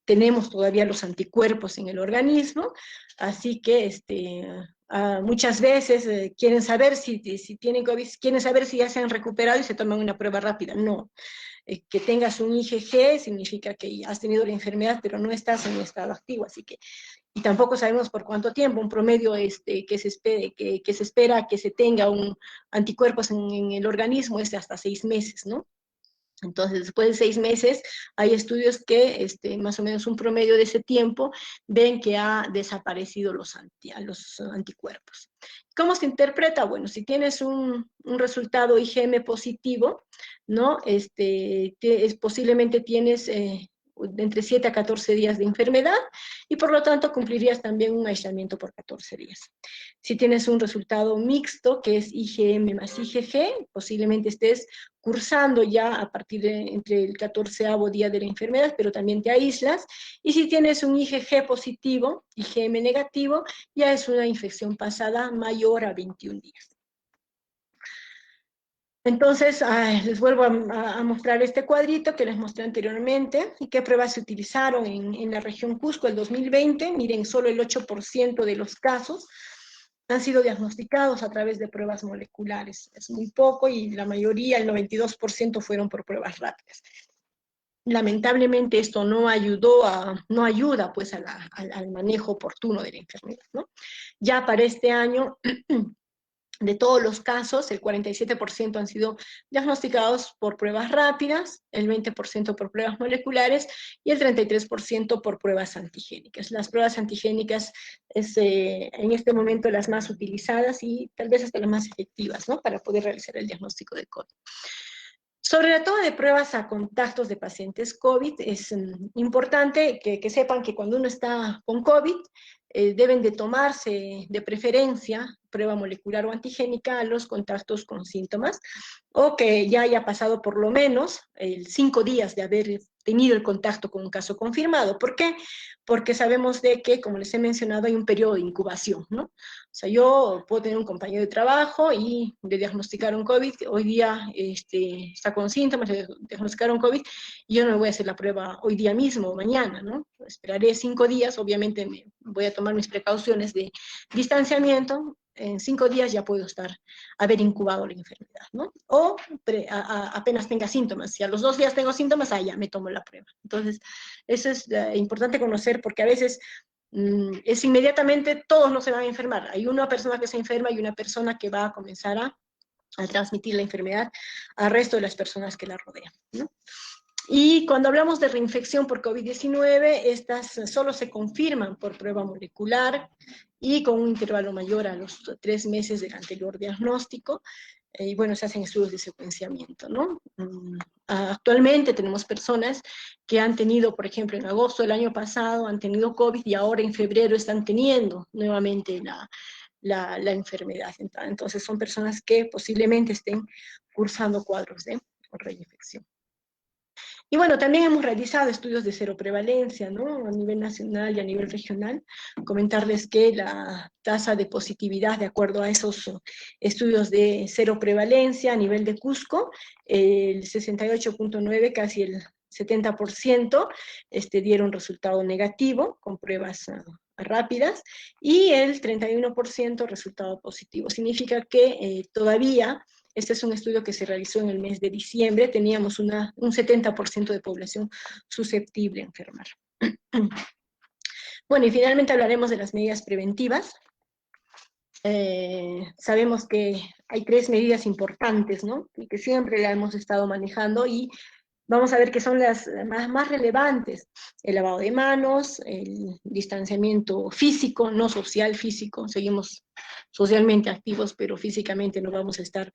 tenemos todavía los anticuerpos en el organismo, así que muchas veces quieren saber si tienen COVID, quieren saber si ya se han recuperado y se toman una prueba rápida. No. Que tengas un IgG significa que has tenido la enfermedad, pero no estás en estado activo, así que, y tampoco sabemos por cuánto tiempo. Un promedio que se espera que se tenga un anticuerpos en el organismo es de hasta 6 meses, ¿no? Entonces, después de 6 meses, hay estudios que, más o menos un promedio de ese tiempo, ven que ha desaparecido los anticuerpos. ¿Cómo se interpreta? Bueno, si tienes un resultado IgM positivo, ¿no? Posiblemente tienes entre 7 a 14 días de enfermedad y por lo tanto cumplirías también un aislamiento por 14 días. Si tienes un resultado mixto, que es IgM más IgG, posiblemente estés cursando ya a partir de entre el 14º día de la enfermedad, pero también te aíslas. Y si tienes un IgG positivo, IgM negativo, ya es una infección pasada mayor a 21 días. Entonces, les vuelvo a mostrar este cuadrito que les mostré anteriormente y qué pruebas se utilizaron en la región Cusco el 2020. Miren, solo el 8% de los casos han sido diagnosticados a través de pruebas moleculares. Es muy poco y la mayoría, el 92%, fueron por pruebas rápidas. Lamentablemente esto no ayuda pues al manejo oportuno de la enfermedad, ¿no? Ya para este año, de todos los casos, el 47% han sido diagnosticados por pruebas rápidas, el 20% por pruebas moleculares y el 33% por pruebas antigénicas. Las pruebas antigénicas es en este momento las más utilizadas y tal vez hasta las más efectivas, ¿no?, para poder realizar el diagnóstico de COVID. Sobre la toma de pruebas a contactos de pacientes COVID, es importante que sepan que cuando uno está con COVID, deben de tomarse de preferencia prueba molecular o antigénica a los contactos con síntomas, o que ya haya pasado por lo menos 5 días de haber tenido el contacto con un caso confirmado. ¿Por qué? Porque sabemos de que, como les he mencionado, hay un periodo de incubación, ¿no? O sea, yo puedo tener un compañero de trabajo y le diagnosticaron COVID, hoy día está con síntomas, le diagnosticaron COVID, y yo no me voy a hacer la prueba hoy día mismo o mañana, ¿no? Esperaré 5 días, obviamente voy a tomar mis precauciones de distanciamiento. En 5 días ya puedo haber incubado la enfermedad, ¿no? O apenas tenga síntomas. Si a los 2 días tengo síntomas, ya me tomo la prueba. Entonces, eso es importante conocer, porque a veces es inmediatamente todos no se van a enfermar. Hay una persona que se enferma y una persona que va a comenzar a transmitir la enfermedad al resto de las personas que la rodean, ¿no? Y cuando hablamos de reinfección por COVID-19, estas solo se confirman por prueba molecular y con un intervalo mayor a los 3 meses del anterior diagnóstico. Y bueno, se hacen estudios de secuenciamiento, ¿no? Actualmente tenemos personas que han tenido, por ejemplo, en agosto del año pasado, han tenido COVID y ahora en febrero están teniendo nuevamente la enfermedad. Entonces son personas que posiblemente estén cursando cuadros de reinfección. Y bueno, también hemos realizado estudios de seroprevalencia, ¿no?, a nivel nacional y a nivel regional. Comentarles que la tasa de positividad, de acuerdo a esos estudios de seroprevalencia a nivel de Cusco, el 68.9, casi el 70%, dieron resultado negativo con pruebas rápidas, y el 31% resultado positivo. Significa que todavía, este es un estudio que se realizó en el mes de diciembre, teníamos un 70% de población susceptible a enfermar. Bueno, y finalmente hablaremos de las medidas preventivas. Sabemos que hay 3 medidas importantes, ¿no?, y que siempre la hemos estado manejando, y vamos a ver que son las más relevantes: el lavado de manos, el distanciamiento físico, no social, físico. Seguimos socialmente activos, pero físicamente no vamos a estar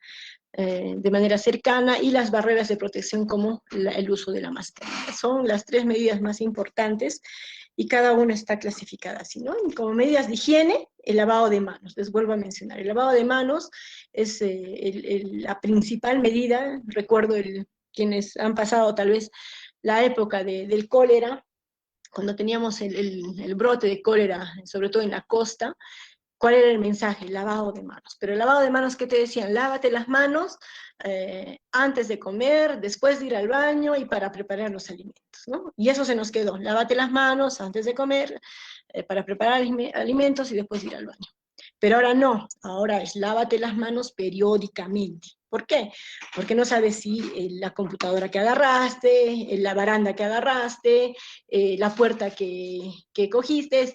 de manera cercana, y las barreras de protección como el uso de la mascarilla. Son las 3 medidas más importantes y cada una está clasificada así, ¿no? Y como medidas de higiene, el lavado de manos. Les vuelvo a mencionar, el lavado de manos es la principal medida. Recuerdo quienes han pasado tal vez la época del cólera, cuando teníamos el brote de cólera, sobre todo en la costa. ¿Cuál era el mensaje? El lavado de manos. Pero el lavado de manos, ¿qué te decían? Lávate las manos antes de comer, después de ir al baño y para preparar los alimentos, ¿no? Y eso se nos quedó: lávate las manos antes de comer, para preparar alimentos y después de ir al baño. Pero ahora no, ahora es lávate las manos periódicamente. ¿Por qué? Porque no sabes si la computadora que agarraste, la baranda que agarraste, la puerta que cogiste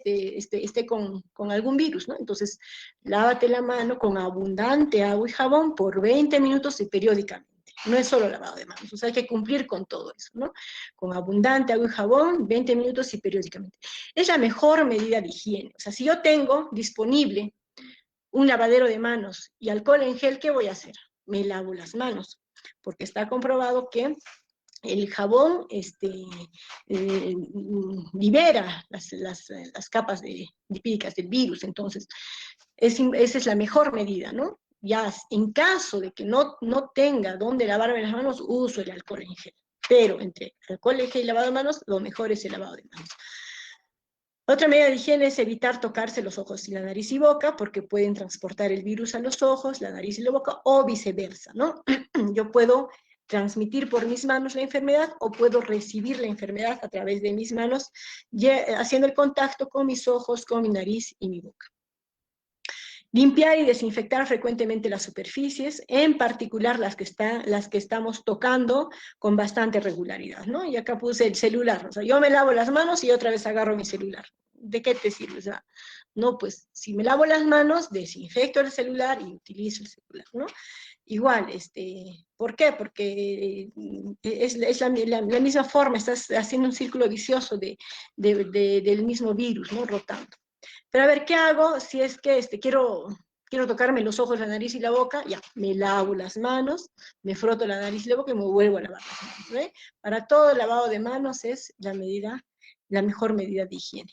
esté con algún virus, ¿no? Entonces, lávate la mano con abundante agua y jabón por 20 minutos y periódicamente. No es solo lavado de manos, o sea, hay que cumplir con todo eso, ¿no? Con abundante agua y jabón, 20 minutos y periódicamente. Es la mejor medida de higiene. O sea, si yo tengo disponible un lavadero de manos y alcohol en gel, ¿qué voy a hacer? Me lavo las manos, porque está comprobado que el jabón libera las capas lipídicas del virus. Entonces, esa es la mejor medida, ¿no? Ya en caso de que no tenga dónde lavarme las manos, uso el alcohol en gel. Pero entre alcohol en gel y lavado de manos, lo mejor es el lavado de manos. Otra medida de higiene es evitar tocarse los ojos y la nariz y boca, porque pueden transportar el virus a los ojos, la nariz y la boca, o viceversa, ¿no? Yo puedo transmitir por mis manos la enfermedad o puedo recibir la enfermedad a través de mis manos, haciendo el contacto con mis ojos, con mi nariz y mi boca. Limpiar y desinfectar frecuentemente las superficies, en particular las que estamos tocando con bastante regularidad, ¿no? Y acá puse el celular, o sea, yo me lavo las manos y otra vez agarro mi celular. ¿De qué te sirve? O sea, no, pues, si me lavo las manos, desinfecto el celular y utilizo el celular, ¿no? Igual, ¿por qué? Porque es la misma forma, estás haciendo un círculo vicioso del mismo virus, ¿no? Rotando. Pero a ver, ¿qué hago si es que quiero tocarme los ojos, la nariz y la boca? Ya, me lavo las manos, me froto la nariz y la boca y me vuelvo a lavar las manos, ¿ve? Para todo el lavado de manos es la mejor medida de higiene.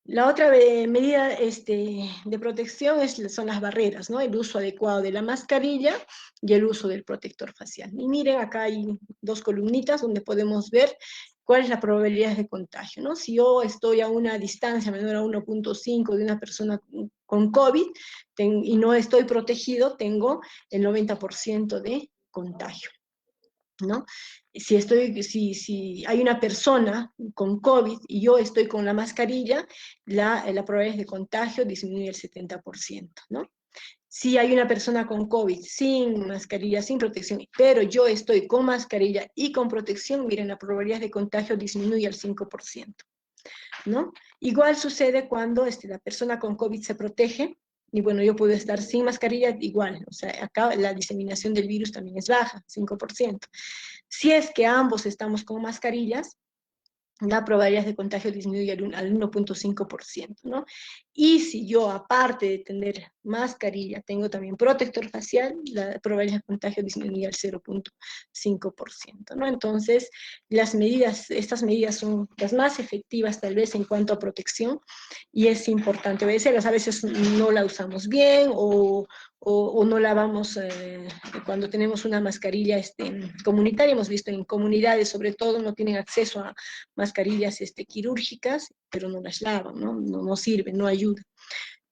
La otra medida de protección son las barreras, ¿no? El uso adecuado de la mascarilla y el uso del protector facial. Y miren, acá hay dos columnitas donde podemos ver cuál es la probabilidad de contagio, ¿no? Si yo estoy a una distancia menor a 1.5 de una persona con COVID y no estoy protegido, tengo el 90% de contagio, ¿no? Si hay una persona con COVID y yo estoy con la mascarilla, la probabilidad de contagio disminuye el 70%, ¿no? Si hay una persona con COVID sin mascarilla, sin protección, pero yo estoy con mascarilla y con protección, miren, la probabilidad de contagio disminuye al 5%, ¿no? Igual sucede cuando la persona con COVID se protege, y bueno, yo puedo estar sin mascarilla igual, o sea, acá la diseminación del virus también es baja, 5%. Si es que ambos estamos con mascarillas, la probabilidad de contagio disminuye al 1.5%, ¿no? Y si yo, aparte de tener mascarilla, tengo también protector facial, la probabilidad de contagio disminuye al 0.5%, ¿no? Entonces, estas medidas son las más efectivas tal vez en cuanto a protección, y es importante obedecerlas. A veces no la usamos bien o no lavamos cuando tenemos una mascarilla comunitaria. Hemos visto en comunidades, sobre todo, no tienen acceso a mascarillas quirúrgicas, pero no las lavan, ¿no? No sirven, no ayudan.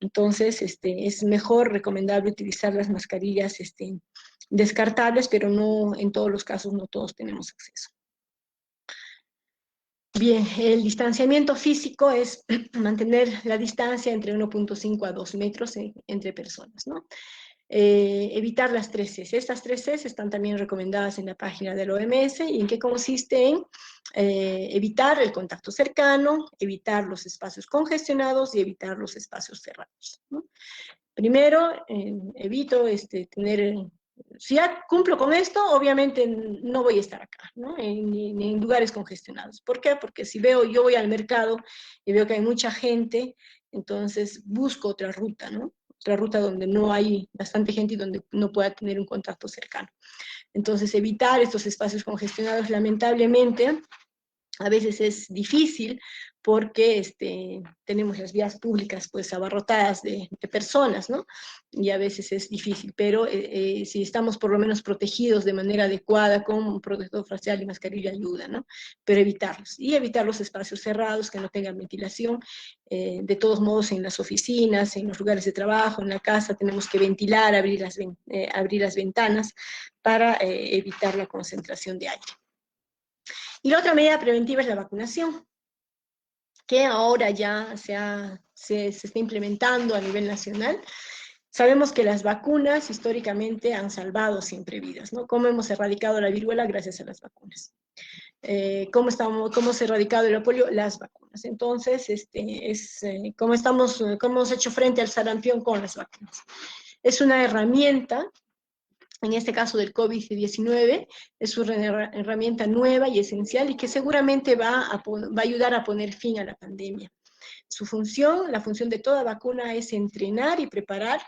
Entonces, es mejor, recomendable utilizar las mascarillas descartables, pero no en todos los casos, no todos tenemos acceso. Bien, el distanciamiento físico es mantener la distancia entre 1.5 a 2 metros entre personas, ¿no? Evitar las 3 Cs. Estas 3 Cs están también recomendadas en la página del OMS, y en qué consiste en evitar el contacto cercano, evitar los espacios congestionados y evitar los espacios cerrados, ¿no? Primero, evito tener... Si ya cumplo con esto, obviamente no voy a estar acá, ¿no? Ni en lugares congestionados. ¿Por qué? Porque si yo voy al mercado y veo que hay mucha gente, entonces busco otra ruta, ¿no? Otra ruta donde no hay bastante gente y donde no pueda tener un contacto cercano. Entonces, evitar estos espacios congestionados, lamentablemente, a veces es difícil porque tenemos las vías públicas pues abarrotadas de personas, ¿no? Y a veces es difícil, pero si estamos por lo menos protegidos de manera adecuada con un protector facial y mascarilla ayuda, ¿no? Pero evitarlos, y evitar los espacios cerrados que no tengan ventilación. De todos modos, en las oficinas, en los lugares de trabajo, en la casa, tenemos que ventilar, abrir las ventanas para evitar la concentración de aire. Y la otra medida preventiva es la vacunación, que ahora ya se está implementando a nivel nacional. Sabemos que las vacunas históricamente han salvado siempre vidas, ¿no? ¿Cómo hemos erradicado la viruela? Gracias a las vacunas. ¿Cómo se ha erradicado el polio? Las vacunas. Entonces, ¿cómo hemos hecho frente al sarampión? Con las vacunas. Es una herramienta, en este caso del COVID-19, es una herramienta nueva y esencial, y que seguramente va a ayudar a poner fin a la pandemia. Su función, la función de toda vacuna, es entrenar y preparar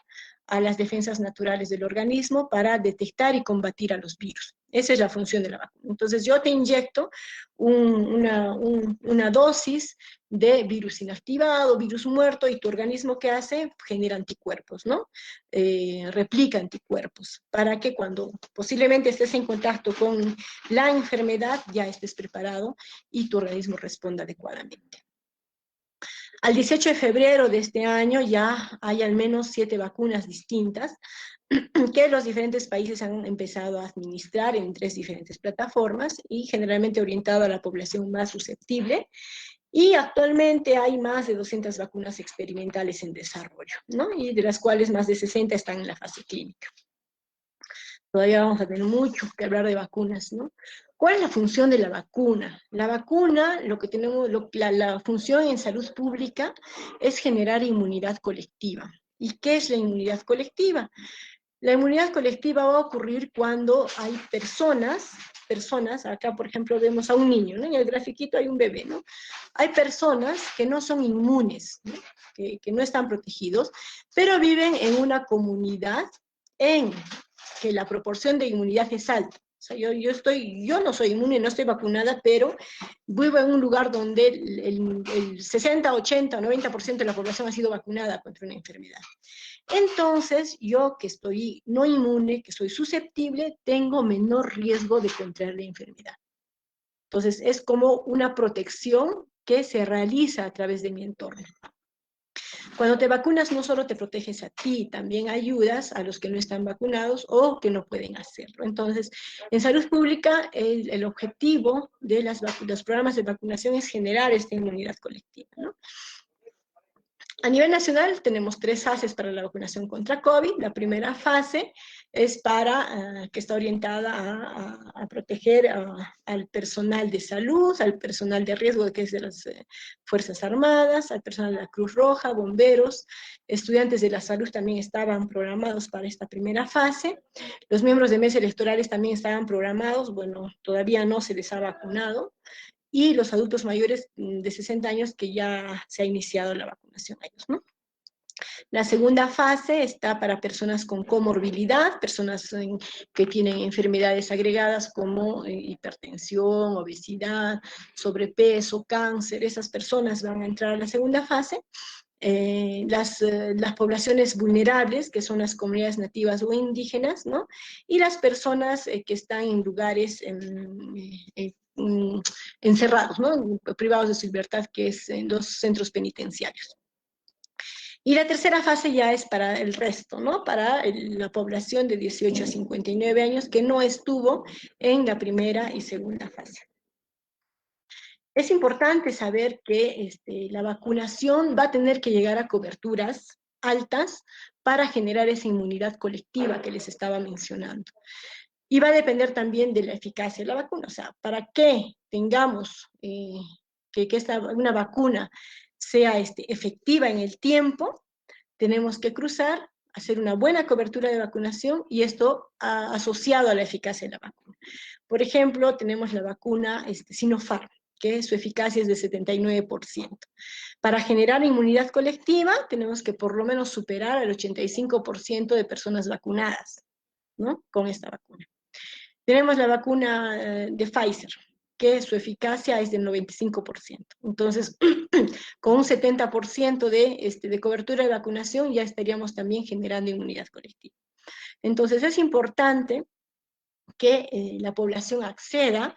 a las defensas naturales del organismo para detectar y combatir a los virus. Esa es la función de la vacuna. Entonces yo te inyecto una dosis de virus inactivado, virus muerto, y tu organismo, ¿qué hace? Genera anticuerpos, ¿no? Replica anticuerpos, para que cuando posiblemente estés en contacto con la enfermedad ya estés preparado y tu organismo responda adecuadamente. Al 18 de febrero de este año ya hay al menos 7 vacunas distintas que los diferentes países han empezado a administrar en 3 diferentes plataformas y generalmente orientado a la población más susceptible. Y actualmente hay más de 200 vacunas experimentales en desarrollo, ¿no? Y de las cuales más de 60 están en la fase clínica. Todavía vamos a tener mucho que hablar de vacunas, ¿no? ¿Cuál es la función de la vacuna? La vacuna, lo que tenemos, la función en salud pública es generar inmunidad colectiva. ¿Y qué es la inmunidad colectiva? La inmunidad colectiva va a ocurrir cuando hay personas, acá por ejemplo vemos a un niño, ¿no? En el grafiquito hay un bebé, ¿no? Hay personas que no son inmunes, ¿no? Que no están protegidos, pero viven en una comunidad en que la proporción de inmunidad es alta. O sea, yo no soy inmune, no estoy vacunada, pero vivo en un lugar donde el 60, 80 o 90% de la población ha sido vacunada contra una enfermedad. Entonces, yo que estoy no inmune, que soy susceptible, tengo menor riesgo de contraer la enfermedad. Entonces, es como una protección que se realiza a través de mi entorno. Cuando te vacunas no solo te proteges a ti, también ayudas a los que no están vacunados o que no pueden hacerlo. Entonces, en salud pública, el objetivo de los programas de vacunación es generar esta inmunidad colectiva, ¿no? A nivel nacional tenemos 3 fases para la vacunación contra COVID. La primera fase es que está orientada a proteger al personal de salud, al personal de riesgo que es de las Fuerzas Armadas, al personal de la Cruz Roja, bomberos, estudiantes de la salud también estaban programados para esta primera fase. Los miembros de mesas electorales también estaban programados, bueno, todavía no se les ha vacunado. Y los adultos mayores de 60 años que ya se ha iniciado la vacunación a ellos, ¿no? La segunda fase está para personas con comorbilidad, personas que tienen enfermedades agregadas como hipertensión, obesidad, sobrepeso, cáncer. Esas personas van a entrar a la segunda fase. Las poblaciones vulnerables, que son las comunidades nativas o indígenas, ¿no? Y las personas que están en lugares encerrados, ¿no? Privados de su libertad, que es en los centros penitenciarios. Y la tercera fase ya es para el resto, ¿no? Para la población de 18 a 59 años que no estuvo en la primera y segunda fase. Es importante saber que la vacunación va a tener que llegar a coberturas altas para generar esa inmunidad colectiva que les estaba mencionando. Y va a depender también de la eficacia de la vacuna. O sea, para que tengamos que una vacuna sea efectiva en el tiempo, tenemos que hacer una buena cobertura de vacunación y esto asociado a la eficacia de la vacuna. Por ejemplo, tenemos la vacuna Sinopharm, que su eficacia es de 79%. Para generar inmunidad colectiva, tenemos que por lo menos superar el 85% de personas vacunadas, ¿no? Con esta vacuna. Tenemos la vacuna de Pfizer, que su eficacia es del 95%. Entonces, con un 70% de cobertura de vacunación ya estaríamos también generando inmunidad colectiva. Entonces, es importante que la población acceda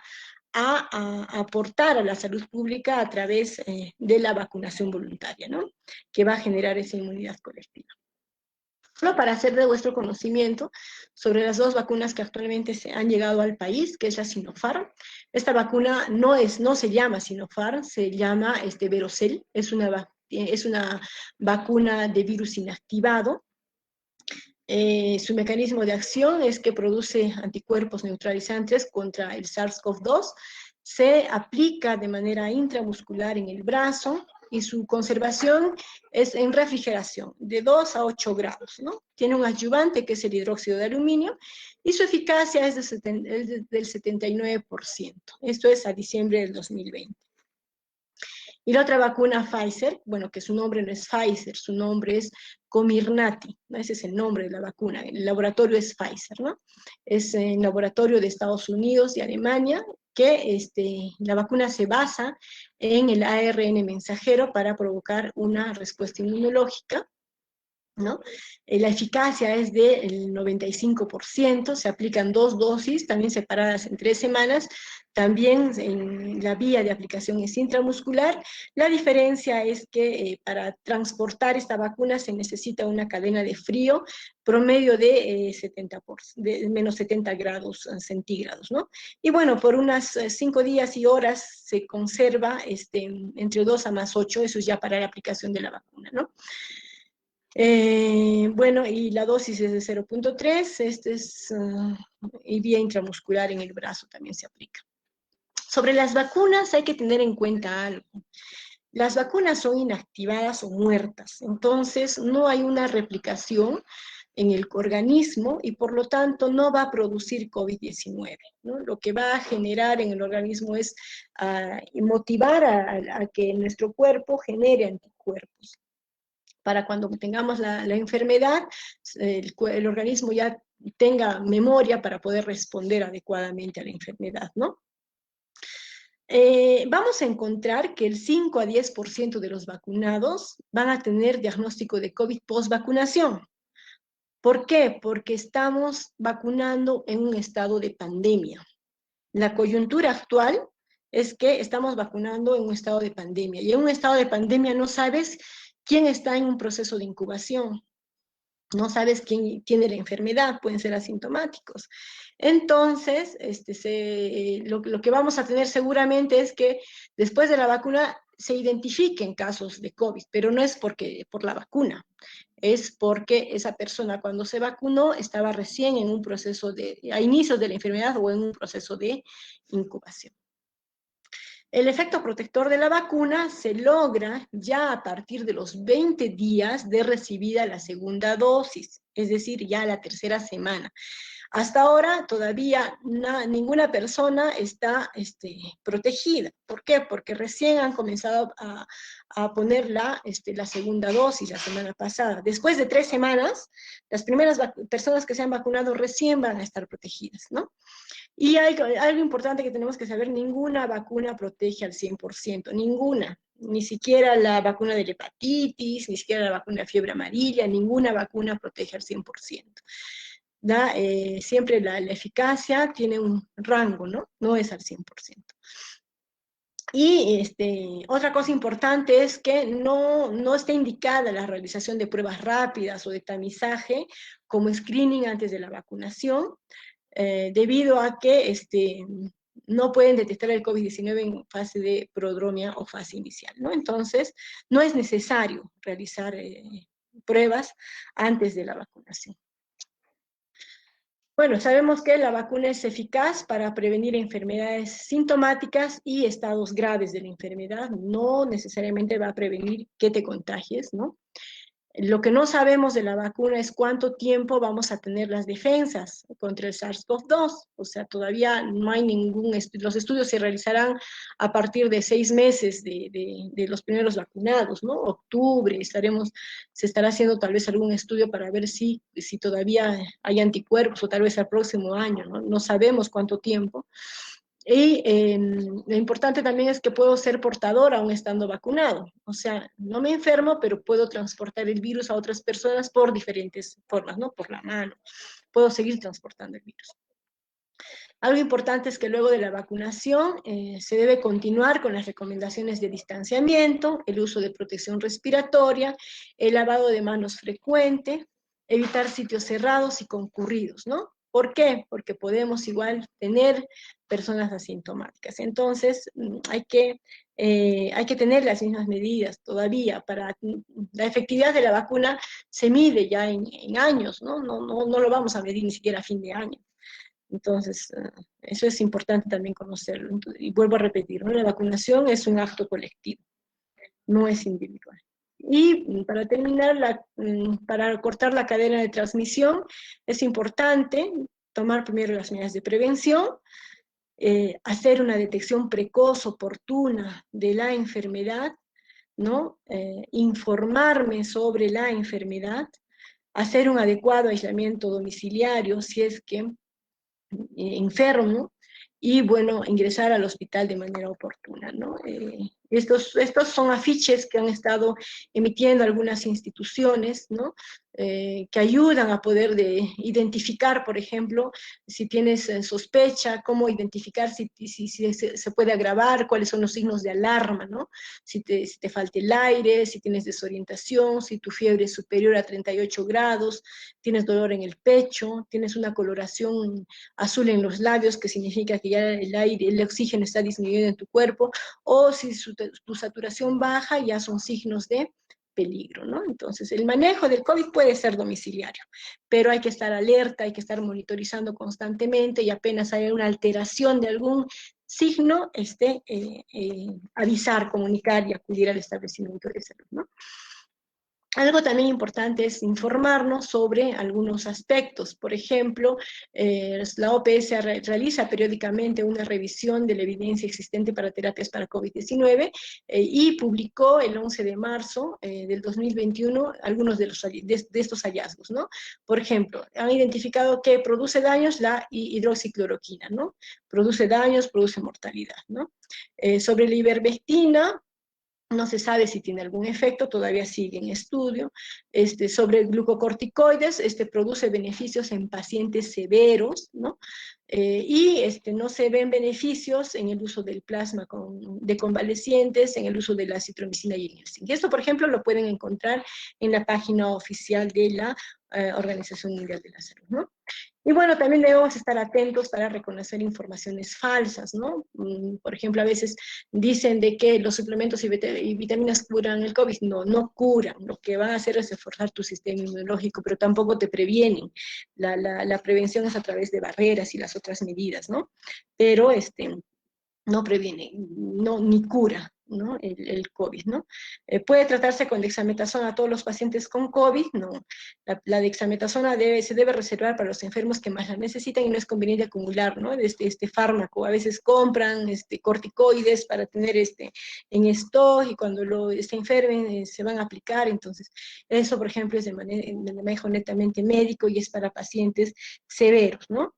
a aportar a la salud pública a través de la vacunación voluntaria, ¿no? Que va a generar esa inmunidad colectiva. Solo para hacer de vuestro conocimiento sobre las 2 vacunas que actualmente han llegado al país, que es la Sinopharm. Esta vacuna no se llama Sinopharm, se llama Verocell, es una vacuna de virus inactivado. Su mecanismo de acción es que produce anticuerpos neutralizantes contra el SARS-CoV-2, se aplica de manera intramuscular en el brazo y su conservación es en refrigeración de 2 a 8 grados, ¿no? Tiene un adyuvante que es el hidróxido de aluminio y su eficacia es del 79%. Esto es a diciembre del 2020. Y la otra vacuna Pfizer, bueno, que su nombre no es Pfizer, su nombre es Comirnaty, ¿no? Ese es el nombre de la vacuna, el laboratorio es Pfizer, ¿no? Es el laboratorio de Estados Unidos y Alemania, que la vacuna se basa en el ARN mensajero para provocar una respuesta inmunológica ¿no? La eficacia es del 95%, se aplican 2 dosis, también separadas en 3 semanas, también en la vía de aplicación es intramuscular. La diferencia es que para transportar esta vacuna se necesita una cadena de frío promedio de, de menos 70 grados centígrados, ¿no? Y bueno, por unas 5 días y horas se conserva entre 2 a más 8, eso es ya para la aplicación de la vacuna, ¿no? Bueno, y la dosis es de 0.3, y vía intramuscular en el brazo también se aplica. Sobre las vacunas hay que tener en cuenta algo. Las vacunas son inactivadas o muertas, entonces no hay una replicación en el organismo y por lo tanto no va a producir COVID-19, ¿no? Lo que va a generar en el organismo es motivar a que nuestro cuerpo genere anticuerpos. Para cuando tengamos la enfermedad, el organismo ya tenga memoria para poder responder adecuadamente a la enfermedad, ¿no? Vamos a encontrar que el 5 a 10% de los vacunados van a tener diagnóstico de COVID post-vacunación. ¿Por qué? Porque estamos vacunando en un estado de pandemia. La coyuntura actual es que estamos vacunando en un estado de pandemia, y en un estado de pandemia no sabes quién está en un proceso de incubación, no sabes quién tiene la enfermedad, pueden ser asintomáticos. Entonces, lo que vamos a tener seguramente es que después de la vacuna se identifiquen casos de COVID, pero no es por la vacuna, es porque esa persona cuando se vacunó estaba recién en un proceso a inicios de la enfermedad o en un proceso de incubación. El efecto protector de la vacuna se logra ya a partir de los 20 días de recibida la segunda dosis, es decir, ya la tercera semana. Hasta ahora todavía ninguna persona está protegida. ¿Por qué? Porque recién han comenzado a poner la segunda dosis la semana pasada. Después de 3 semanas, las primeras personas que se han vacunado recién van a estar protegidas, ¿no? Y hay algo importante que tenemos que saber: ninguna vacuna protege al 100%, ninguna. Ni siquiera la vacuna de la hepatitis, ni siquiera la vacuna de fiebre amarilla, ninguna vacuna protege al 100%. Siempre la eficacia tiene un rango, ¿no? No es al 100%. Y otra cosa importante es que no está indicada la realización de pruebas rápidas o de tamizaje como screening antes de la vacunación, debido a que no pueden detectar el COVID-19 en fase de prodromia o fase inicial, ¿no? Entonces, no es necesario realizar pruebas antes de la vacunación. Bueno, sabemos que la vacuna es eficaz para prevenir enfermedades sintomáticas y estados graves de la enfermedad. No necesariamente va a prevenir que te contagies, ¿no? Lo que no sabemos de la vacuna es cuánto tiempo vamos a tener las defensas contra el SARS-CoV-2. O sea, todavía no hay ningún estudio. Los estudios se realizarán a partir de 6 meses de los primeros vacunados, ¿no? Octubre, se estará haciendo tal vez algún estudio para ver si todavía hay anticuerpos, o tal vez al próximo año, ¿no? No sabemos cuánto tiempo. Y lo importante también es que puedo ser portador aún estando vacunado. O sea, no me enfermo, pero puedo transportar el virus a otras personas por diferentes formas, ¿no? Por la mano. Puedo seguir transportando el virus. Algo importante es que luego de la vacunación se debe continuar con las recomendaciones de distanciamiento, el uso de protección respiratoria, el lavado de manos frecuente, evitar sitios cerrados y concurridos, ¿no? ¿Por qué? Porque podemos igual tener personas asintomáticas. Entonces, hay que tener las mismas medidas todavía. La efectividad de la vacuna se mide ya en años, ¿no? No lo vamos a medir ni siquiera a fin de año. Entonces, eso es importante también conocerlo. Y vuelvo a repetir, ¿no? La vacunación es un acto colectivo, no es individual. Y para terminar, para cortar la cadena de transmisión, es importante tomar primero las medidas de prevención, hacer una detección precoz, oportuna de la enfermedad, ¿no? Informarme sobre la enfermedad, hacer un adecuado aislamiento domiciliario si es que enfermo, y bueno, ingresar al hospital de manera oportuna, ¿no? Estos son afiches que han estado emitiendo algunas instituciones, ¿no? Que ayudan a poder identificar, por ejemplo, si tienes sospecha, cómo identificar si se puede agravar, cuáles son los signos de alarma, ¿no? Si te falta el aire, si tienes desorientación, si tu fiebre es superior a 38 grados, tienes dolor en el pecho, tienes una coloración azul en los labios, que significa que ya el oxígeno está disminuyendo en tu cuerpo, o si tu saturación baja, ya son signos de peligro, ¿no? Entonces, el manejo del COVID puede ser domiciliario, pero hay que estar alerta, hay que estar monitorizando constantemente, y apenas haya una alteración de algún signo, avisar, comunicar y acudir al establecimiento de salud, ¿no? Algo también importante es informarnos sobre algunos aspectos. Por ejemplo, la OPS realiza periódicamente una revisión de la evidencia existente para terapias para COVID-19 y publicó el 11 de marzo del 2021 algunos de estos hallazgos, ¿no? Por ejemplo, han identificado que produce daños la hidroxicloroquina, ¿no? Produce daños, produce mortalidad, ¿no? Sobre la ivermectina, no se sabe si tiene algún efecto, todavía sigue en estudio. Sobre glucocorticoides, produce beneficios en pacientes severos, ¿no? No se ven beneficios en el uso del plasma de convalecientes, en el uso de la acitromicina y el zinc. Esto, por ejemplo, lo pueden encontrar en la página oficial de la Organización Mundial de la Salud, ¿no? Y bueno, también debemos estar atentos para reconocer informaciones falsas, ¿no? Por ejemplo, a veces dicen de que los suplementos y vitaminas curan el COVID. No, no curan. Lo que van a hacer es reforzar tu sistema inmunológico, pero tampoco te previenen. La prevención es a través de barreras y las otras medidas, ¿no? Pero no previene, no, ni cura, ¿no? El COVID, ¿no? ¿Puede tratarse con dexametasona a todos los pacientes con COVID? No. La dexametasona se debe reservar para los enfermos que más la necesitan, y no es conveniente acumular, ¿no? Este fármaco. A veces compran corticoides para tener en stock, y cuando se enfermen se van a aplicar. Entonces, eso, por ejemplo, es de manejo netamente médico y es para pacientes severos, ¿no?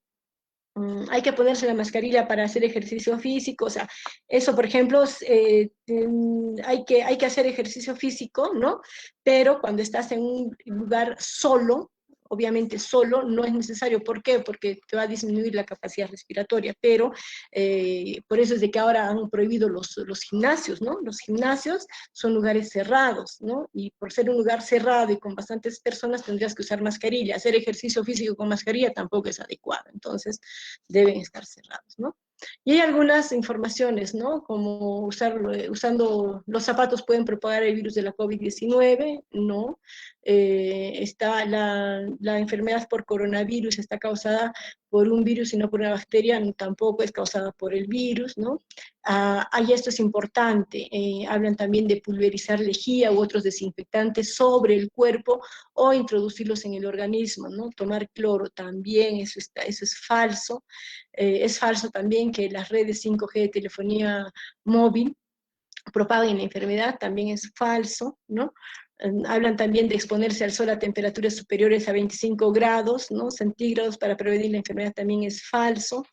Hay que ponerse la mascarilla para hacer ejercicio físico, o sea, eso, por ejemplo, hay que hacer ejercicio físico, ¿no? Pero cuando estás en un lugar solo, obviamente solo, no es necesario. ¿Por qué? Porque te va a disminuir la capacidad respiratoria, pero por eso es de que ahora han prohibido los gimnasios, ¿no? Los gimnasios son lugares cerrados, ¿no? Y por ser un lugar cerrado y con bastantes personas, tendrías que usar mascarilla. Hacer ejercicio físico con mascarilla tampoco es adecuado, entonces deben estar cerrados, ¿no? Y hay algunas informaciones, ¿no? Como usando los zapatos pueden propagar el virus de la COVID-19, ¿no? Está la enfermedad por coronavirus, está causada por un virus y no por una bacteria, tampoco es causada por el virus, ¿no? Ahí esto es importante. Hablan también de pulverizar lejía u otros desinfectantes sobre el cuerpo o introducirlos en el organismo, ¿no? Tomar cloro también, eso es falso. Es falso también que las redes 5G de telefonía móvil propaguen la enfermedad, también es falso, ¿no? Hablan también de exponerse al sol a temperaturas superiores a 25 grados, ¿no? Centígrados para prevenir la enfermedad, también es falso.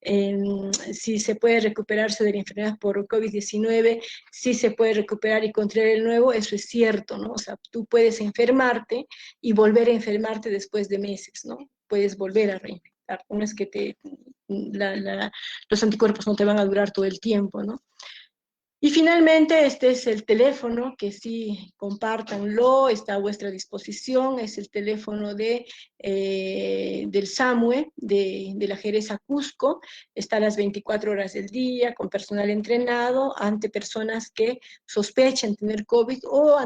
Si se puede recuperarse de la enfermedad por COVID-19, si se puede recuperar y contraer el nuevo, eso es cierto, ¿no? O sea, tú puedes enfermarte y volver a enfermarte después de meses, ¿no? Puedes volver a reinfectar, no es que los anticuerpos no te van a durar todo el tiempo, ¿no? Y finalmente, este es el teléfono, que sí, compártanlo, está a vuestra disposición, es el teléfono del SAMUE, de la Jereza Cusco, está a las 24 horas del día, con personal entrenado, ante personas que sospechen tener COVID, o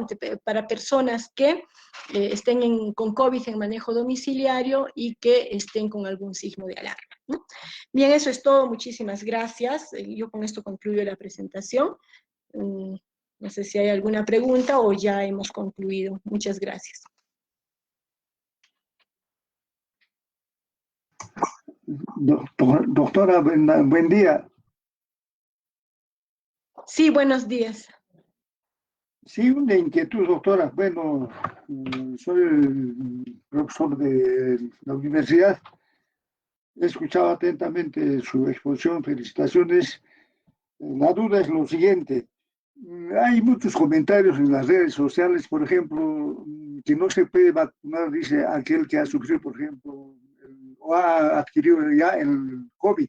para personas que estén con COVID en manejo domiciliario y que estén con algún signo de alarma, ¿no? Bien, eso es todo, muchísimas gracias. Yo con esto concluyo la presentación. No sé si hay alguna pregunta o ya hemos concluido. Muchas gracias. Doctora, buen día. Sí, buenos días. Sí, una inquietud, doctora. Bueno, soy el profesor de la universidad. He escuchado atentamente su exposición. Felicitaciones. La duda es lo siguiente. Hay muchos comentarios en las redes sociales, por ejemplo, que no se puede vacunar, dice aquel que ha sufrido, por ejemplo, o ha adquirido ya el COVID.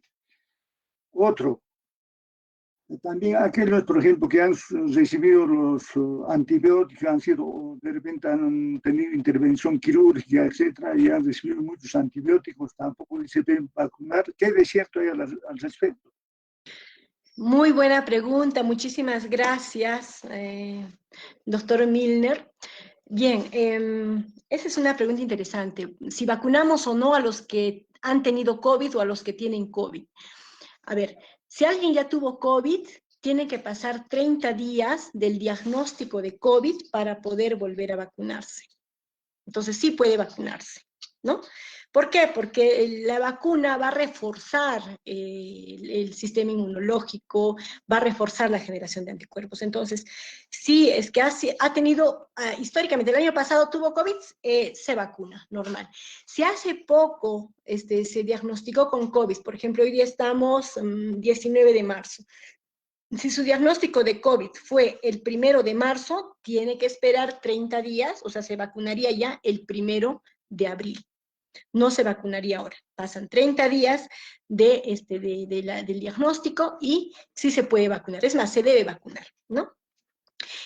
Otro, también aquellos, por ejemplo, que han recibido los antibióticos, han sido, de repente han tenido intervención quirúrgica, etcétera, y han recibido muchos antibióticos, tampoco se deben vacunar. ¿Qué de cierto hay al respecto? Muy buena pregunta, muchísimas gracias, doctor Milner. Bien, esa es una pregunta interesante. Si vacunamos o no a los que han tenido COVID o a los que tienen COVID. A ver, si alguien ya tuvo COVID, tiene que pasar 30 días del diagnóstico de COVID para poder volver a vacunarse. Entonces sí puede vacunarse, ¿no? ¿Por qué? Porque la vacuna va a reforzar el sistema inmunológico, va a reforzar la generación de anticuerpos. Entonces, sí, es que ha tenido, históricamente, el año pasado tuvo COVID, se vacuna, normal. Si hace poco se diagnosticó con COVID, por ejemplo, hoy día estamos 19 de marzo, si su diagnóstico de COVID fue el 1 de marzo, tiene que esperar 30 días, o sea, se vacunaría ya el 1 de abril. No se vacunaría ahora. Pasan 30 días del diagnóstico y sí se puede vacunar. Es más, se debe vacunar, ¿no?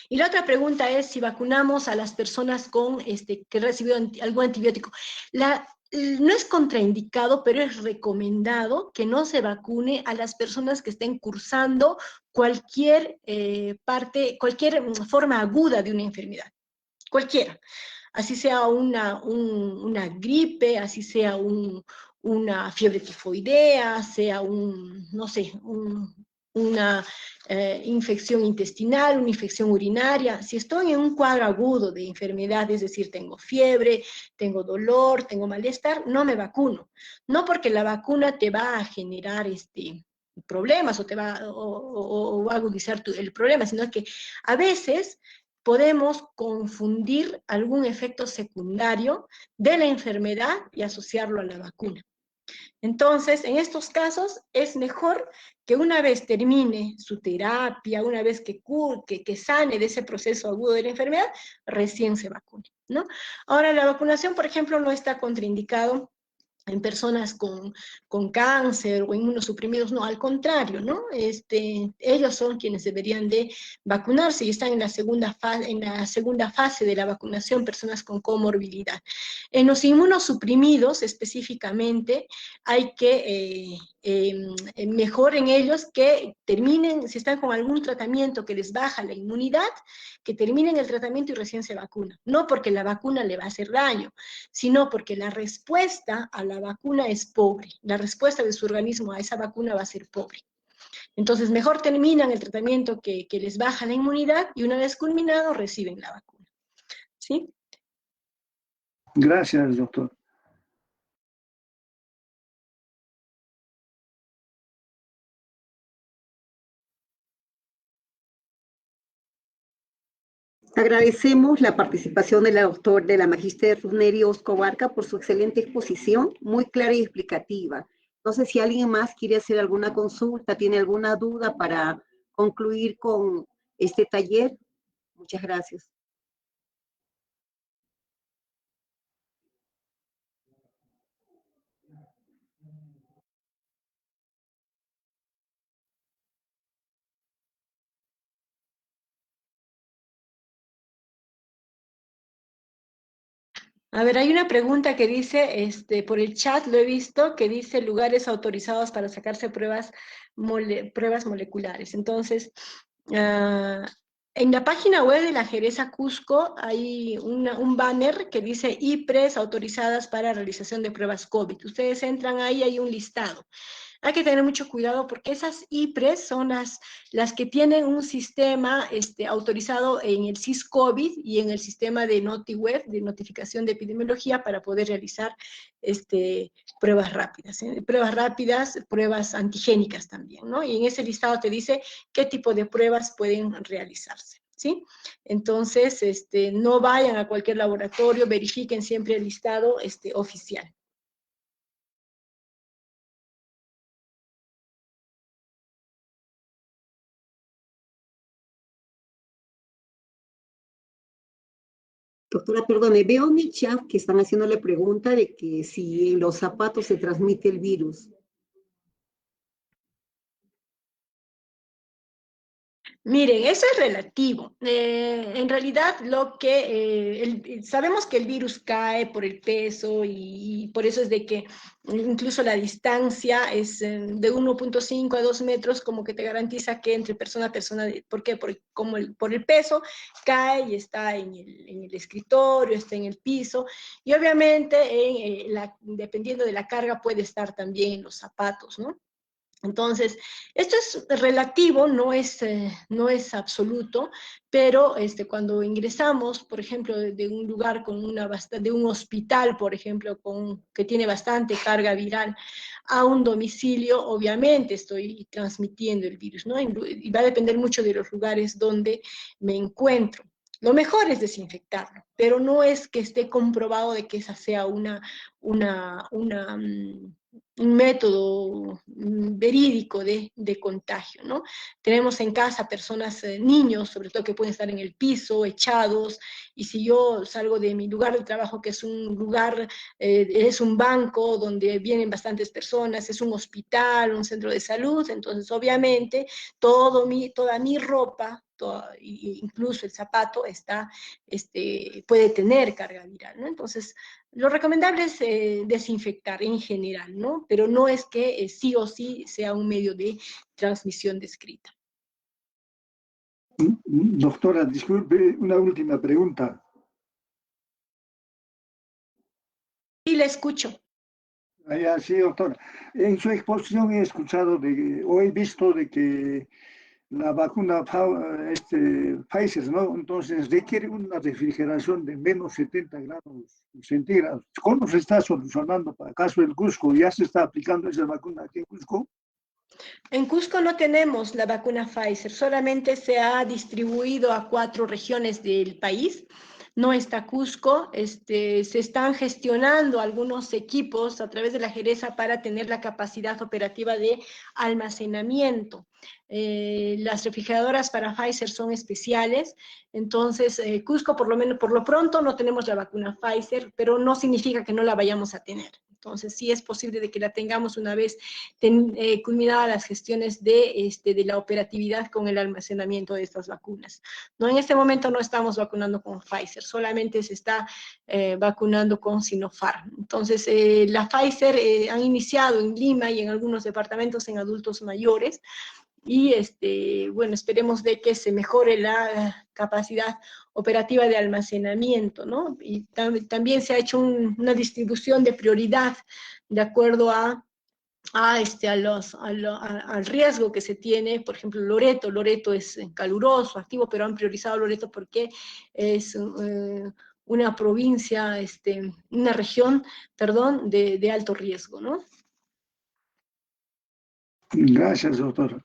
Y la otra pregunta es si vacunamos a las personas que recibieron algún antibiótico. No es contraindicado, pero es recomendado que no se vacune a las personas que estén cursando cualquier cualquier forma aguda de una enfermedad, cualquiera. Así sea una gripe, así sea una fiebre tifoidea, sea no sé, una infección intestinal, una infección urinaria. Si estoy en un cuadro agudo de enfermedad, es decir, tengo fiebre, tengo dolor, tengo malestar, no me vacuno. No porque la vacuna te va a generar problemas o va a agudizar el problema, sino que a veces podemos confundir algún efecto secundario de la enfermedad y asociarlo a la vacuna. Entonces, en estos casos es mejor que una vez termine su terapia, una vez que sane de ese proceso agudo de la enfermedad, recién se vacune, ¿no? Ahora, la vacunación, por ejemplo, no está contraindicado en personas con cáncer o inmunosuprimidos, no, al contrario, ¿no? Ellos son quienes deberían de vacunarse y están en la segunda fase de la vacunación, personas con comorbilidad. En los inmunosuprimidos, específicamente, hay que mejor en ellos que terminen, si están con algún tratamiento que les baja la inmunidad, que terminen el tratamiento y recién se vacunan. No porque la vacuna le va a hacer daño, sino porque la respuesta a la vacuna es pobre. La respuesta de su organismo a esa vacuna va a ser pobre. Entonces, mejor terminan el tratamiento que les baja la inmunidad y una vez culminado reciben la vacuna. ¿Sí? Gracias, doctor. Agradecemos la participación de la magíster Rusneri Osco Barca por su excelente exposición, muy clara y explicativa. No sé si alguien más quiere hacer alguna consulta, tiene alguna duda para concluir con este taller. Muchas gracias. A ver, hay una pregunta que dice, por el chat lo he visto, que dice lugares autorizados para sacarse pruebas moleculares. Entonces, en la página web de la Jereza Cusco hay un banner que dice IPRES autorizadas para realización de pruebas COVID. Ustedes entran ahí, hay un listado. Hay que tener mucho cuidado porque esas IPRES son las que tienen un sistema autorizado en el SIS-COVID y en el sistema de NotiWeb, de notificación de epidemiología, para poder realizar pruebas rápidas, pruebas antigénicas también, ¿no? Y en ese listado te dice qué tipo de pruebas pueden realizarse, ¿sí? Entonces, no vayan a cualquier laboratorio, verifiquen siempre el listado oficial. Doctora, perdone, veo en el chat que están haciendo la pregunta de que si en los zapatos se transmite el virus. Miren, eso es relativo. En realidad, sabemos que el virus cae por el peso y por eso es de que incluso la distancia es de 1.5 a 2 metros, como que te garantiza que entre persona a persona, ¿por qué? Por el peso cae y está en el escritorio, está en el piso, y obviamente dependiendo de la carga puede estar también en los zapatos, ¿no? Entonces, esto es relativo, no es absoluto, pero cuando ingresamos, por ejemplo, de un lugar de un hospital, por ejemplo, que tiene bastante carga viral, a un domicilio, obviamente estoy transmitiendo el virus, ¿no? Y va a depender mucho de los lugares donde me encuentro. Lo mejor es desinfectarlo, pero no es que esté comprobado de que esa sea un método verídico de contagio, ¿no? Tenemos en casa personas, niños, sobre todo que pueden estar en el piso, echados, y si yo salgo de mi lugar de trabajo, que es un lugar, es un banco donde vienen bastantes personas, es un hospital, un centro de salud, entonces obviamente toda mi ropa, incluso el zapato, puede tener carga viral, ¿no? Entonces, lo recomendable es desinfectar en general, ¿no? Pero no es que sí o sí sea un medio de transmisión descrita. Doctora, disculpe, una última pregunta. Sí, la escucho. Sí, doctora. En su exposición he escuchado o he visto de que la vacuna Pfizer, ¿no? Entonces requiere una refrigeración de menos 70 grados centígrados. ¿Cómo se está solucionando para el caso del Cusco? ¿Ya se está aplicando esa vacuna aquí en Cusco? En Cusco no tenemos la vacuna Pfizer, solamente se ha distribuido a 4 regiones del país. No está Cusco, se están gestionando algunos equipos a través de la Geresa para tener la capacidad operativa de almacenamiento. Las refrigeradoras para Pfizer son especiales, entonces Cusco por lo pronto no tenemos la vacuna Pfizer, pero no significa que no la vayamos a tener. Entonces sí es posible de que la tengamos una vez culminadas las gestiones de la operatividad con el almacenamiento de estas vacunas. No, en este momento no estamos vacunando con Pfizer, solamente se está vacunando con Sinopharm. Entonces, la Pfizer han iniciado en Lima y en algunos departamentos en adultos mayores, y bueno, esperemos de que se mejore la capacidad operativa de almacenamiento, ¿no? Y también se ha hecho una distribución de prioridad de acuerdo al riesgo que se tiene. Por ejemplo, Loreto es caluroso, activo, pero han priorizado Loreto porque es una provincia, una región, perdón, de alto riesgo, ¿no? Gracias, doctora.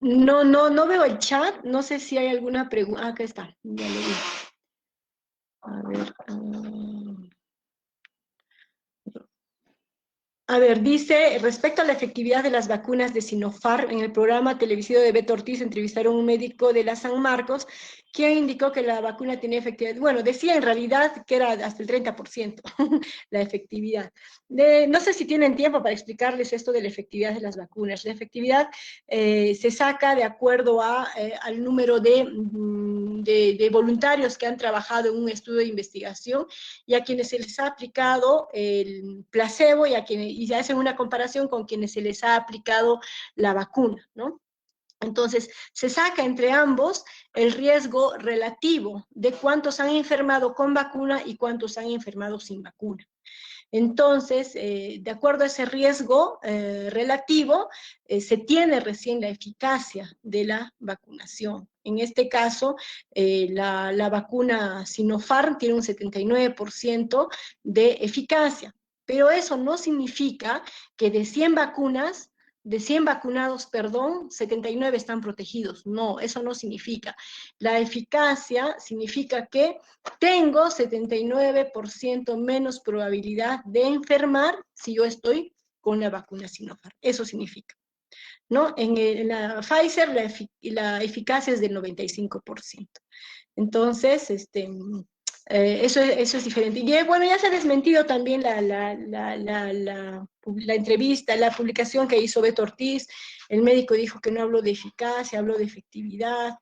No veo el chat, no sé si hay alguna pregunta. Acá está, ya lo vi. A ver. A ver, dice, respecto a la efectividad de las vacunas de Sinopharm, en el programa televisivo de Beto Ortiz entrevistaron a un médico de la San Marcos, quien indicó que la vacuna tenía efectividad. Bueno, decía en realidad que era hasta el 30% la efectividad. No sé si tienen tiempo para explicarles esto de la efectividad de las vacunas. La efectividad se saca de acuerdo al número de voluntarios que han trabajado en un estudio de investigación y a quienes se les ha aplicado el placebo y ya hacen una comparación con quienes se les ha aplicado la vacuna, ¿no? Entonces, se saca entre ambos el riesgo relativo de cuántos han enfermado con vacuna y cuántos han enfermado sin vacuna. Entonces, de acuerdo a ese riesgo relativo, se tiene recién la eficacia de la vacunación. En este caso, la vacuna Sinopharm tiene un 79% de eficacia, pero eso no significa que de 100 vacunados, 79 están protegidos. No, eso no significa. La eficacia significa que tengo 79% menos probabilidad de enfermar si yo estoy con la vacuna Sinopharm. Eso significa, ¿no? En la Pfizer la eficacia es del 95%. Entonces, eso es diferente. Y bueno, ya se ha desmentido también la entrevista, la publicación que hizo Beto Ortiz. El médico dijo que no habló de eficacia, habló de efectividad.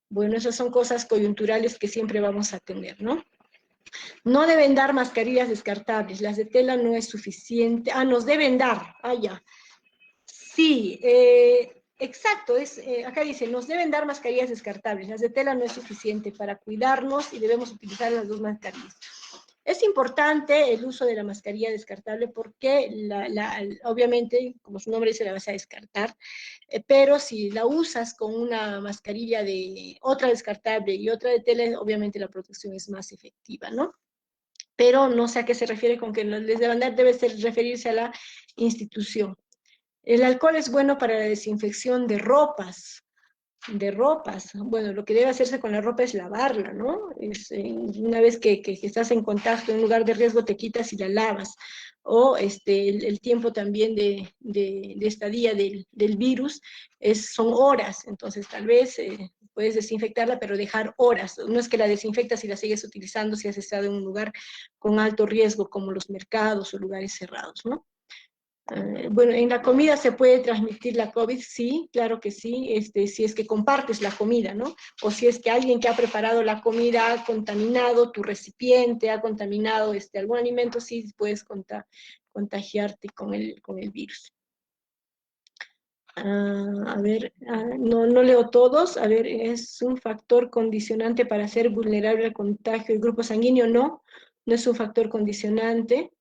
Bueno, esas son cosas coyunturales que siempre vamos a tener, ¿no? No deben dar mascarillas descartables, las de tela no es suficiente. Nos deben dar, ya. Sí, exacto, acá dice, nos deben dar mascarillas descartables, las de tela no es suficiente para cuidarnos y debemos utilizar las 2 mascarillas. Es importante el uso de la mascarilla descartable porque, obviamente, como su nombre dice, la vas a descartar, pero si la usas con una mascarilla de otra descartable y otra de tela, obviamente la protección es más efectiva, ¿no? Pero no sé a qué se refiere con que les deban dar, debe referirse a la institución. El alcohol es bueno para la desinfección de ropas. Bueno, lo que debe hacerse con la ropa es lavarla, ¿no? Una vez que estás en contacto en un lugar de riesgo, te quitas y la lavas. O el tiempo también de estadía del virus son horas, entonces tal vez puedes desinfectarla, pero dejar horas. No es que la desinfectas y la sigues utilizando si has estado en un lugar con alto riesgo, como los mercados o lugares cerrados, ¿no? Bueno, en la comida se puede transmitir la COVID, sí, claro que sí, si es que compartes la comida, ¿no? O si es que alguien que ha preparado la comida ha contaminado tu recipiente, ha contaminado algún alimento, sí puedes contagiarte con el virus. A ver, no leo todos. A ver, ¿es un factor condicionante para ser vulnerable al contagio del grupo sanguíneo? No, no es un factor condicionante.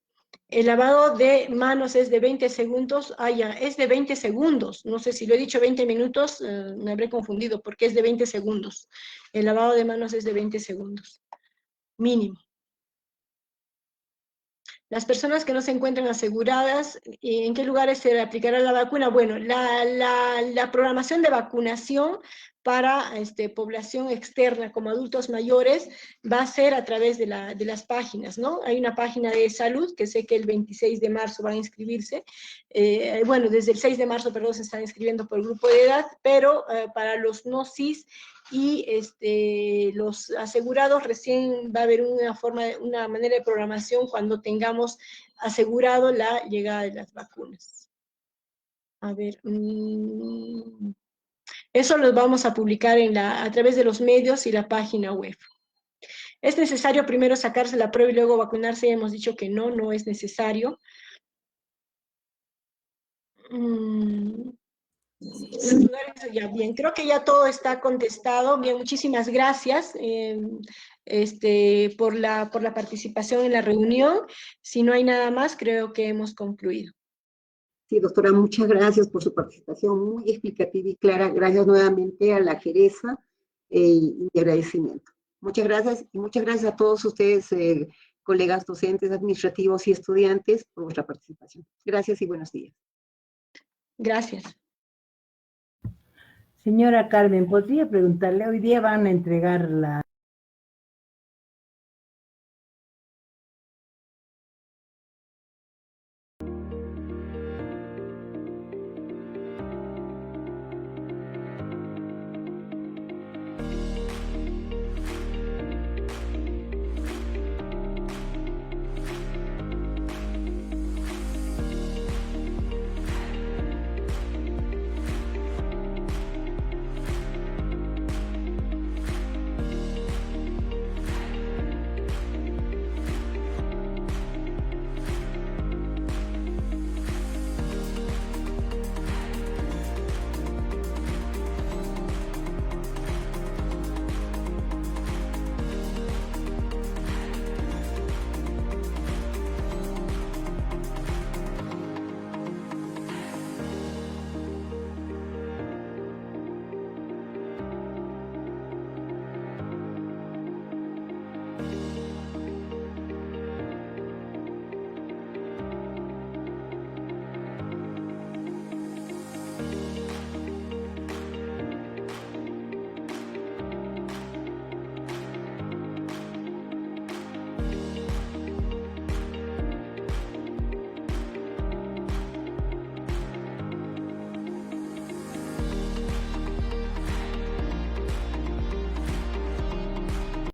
El lavado de manos es de 20 segundos. Ya, es de 20 segundos. No sé si lo he dicho 20 minutos, me habré confundido porque es de 20 segundos. El lavado de manos es de 20 segundos, mínimo. Las personas que no se encuentran aseguradas, ¿en qué lugares se aplicará la vacuna? Bueno, la programación de vacunación para población externa como adultos mayores va a ser a través de las páginas, ¿no? Hay una página de salud que sé que el 26 de marzo van a inscribirse. Bueno, desde el 6 de marzo, perdón, se están inscribiendo por grupo de edad, pero para los no cis y los asegurados recién va a haber una manera de programación cuando tengamos asegurado la llegada de las vacunas. A ver, eso lo vamos a publicar a través de los medios y la página web. ¿Es necesario primero sacarse la prueba y luego vacunarse? Ya hemos dicho que no es necesario. Ya, bien, creo que ya todo está contestado. Bien, muchísimas gracias por la participación en la reunión. Si no hay nada más, creo que hemos concluido. Sí, doctora, muchas gracias por su participación muy explicativa y clara. Gracias nuevamente a la Jereza y agradecimiento. Muchas gracias y muchas gracias a todos ustedes, colegas docentes, administrativos y estudiantes, por vuestra participación. Gracias y buenos días. Gracias. Señora Carmen, ¿podría preguntarle? Hoy día van a entregar la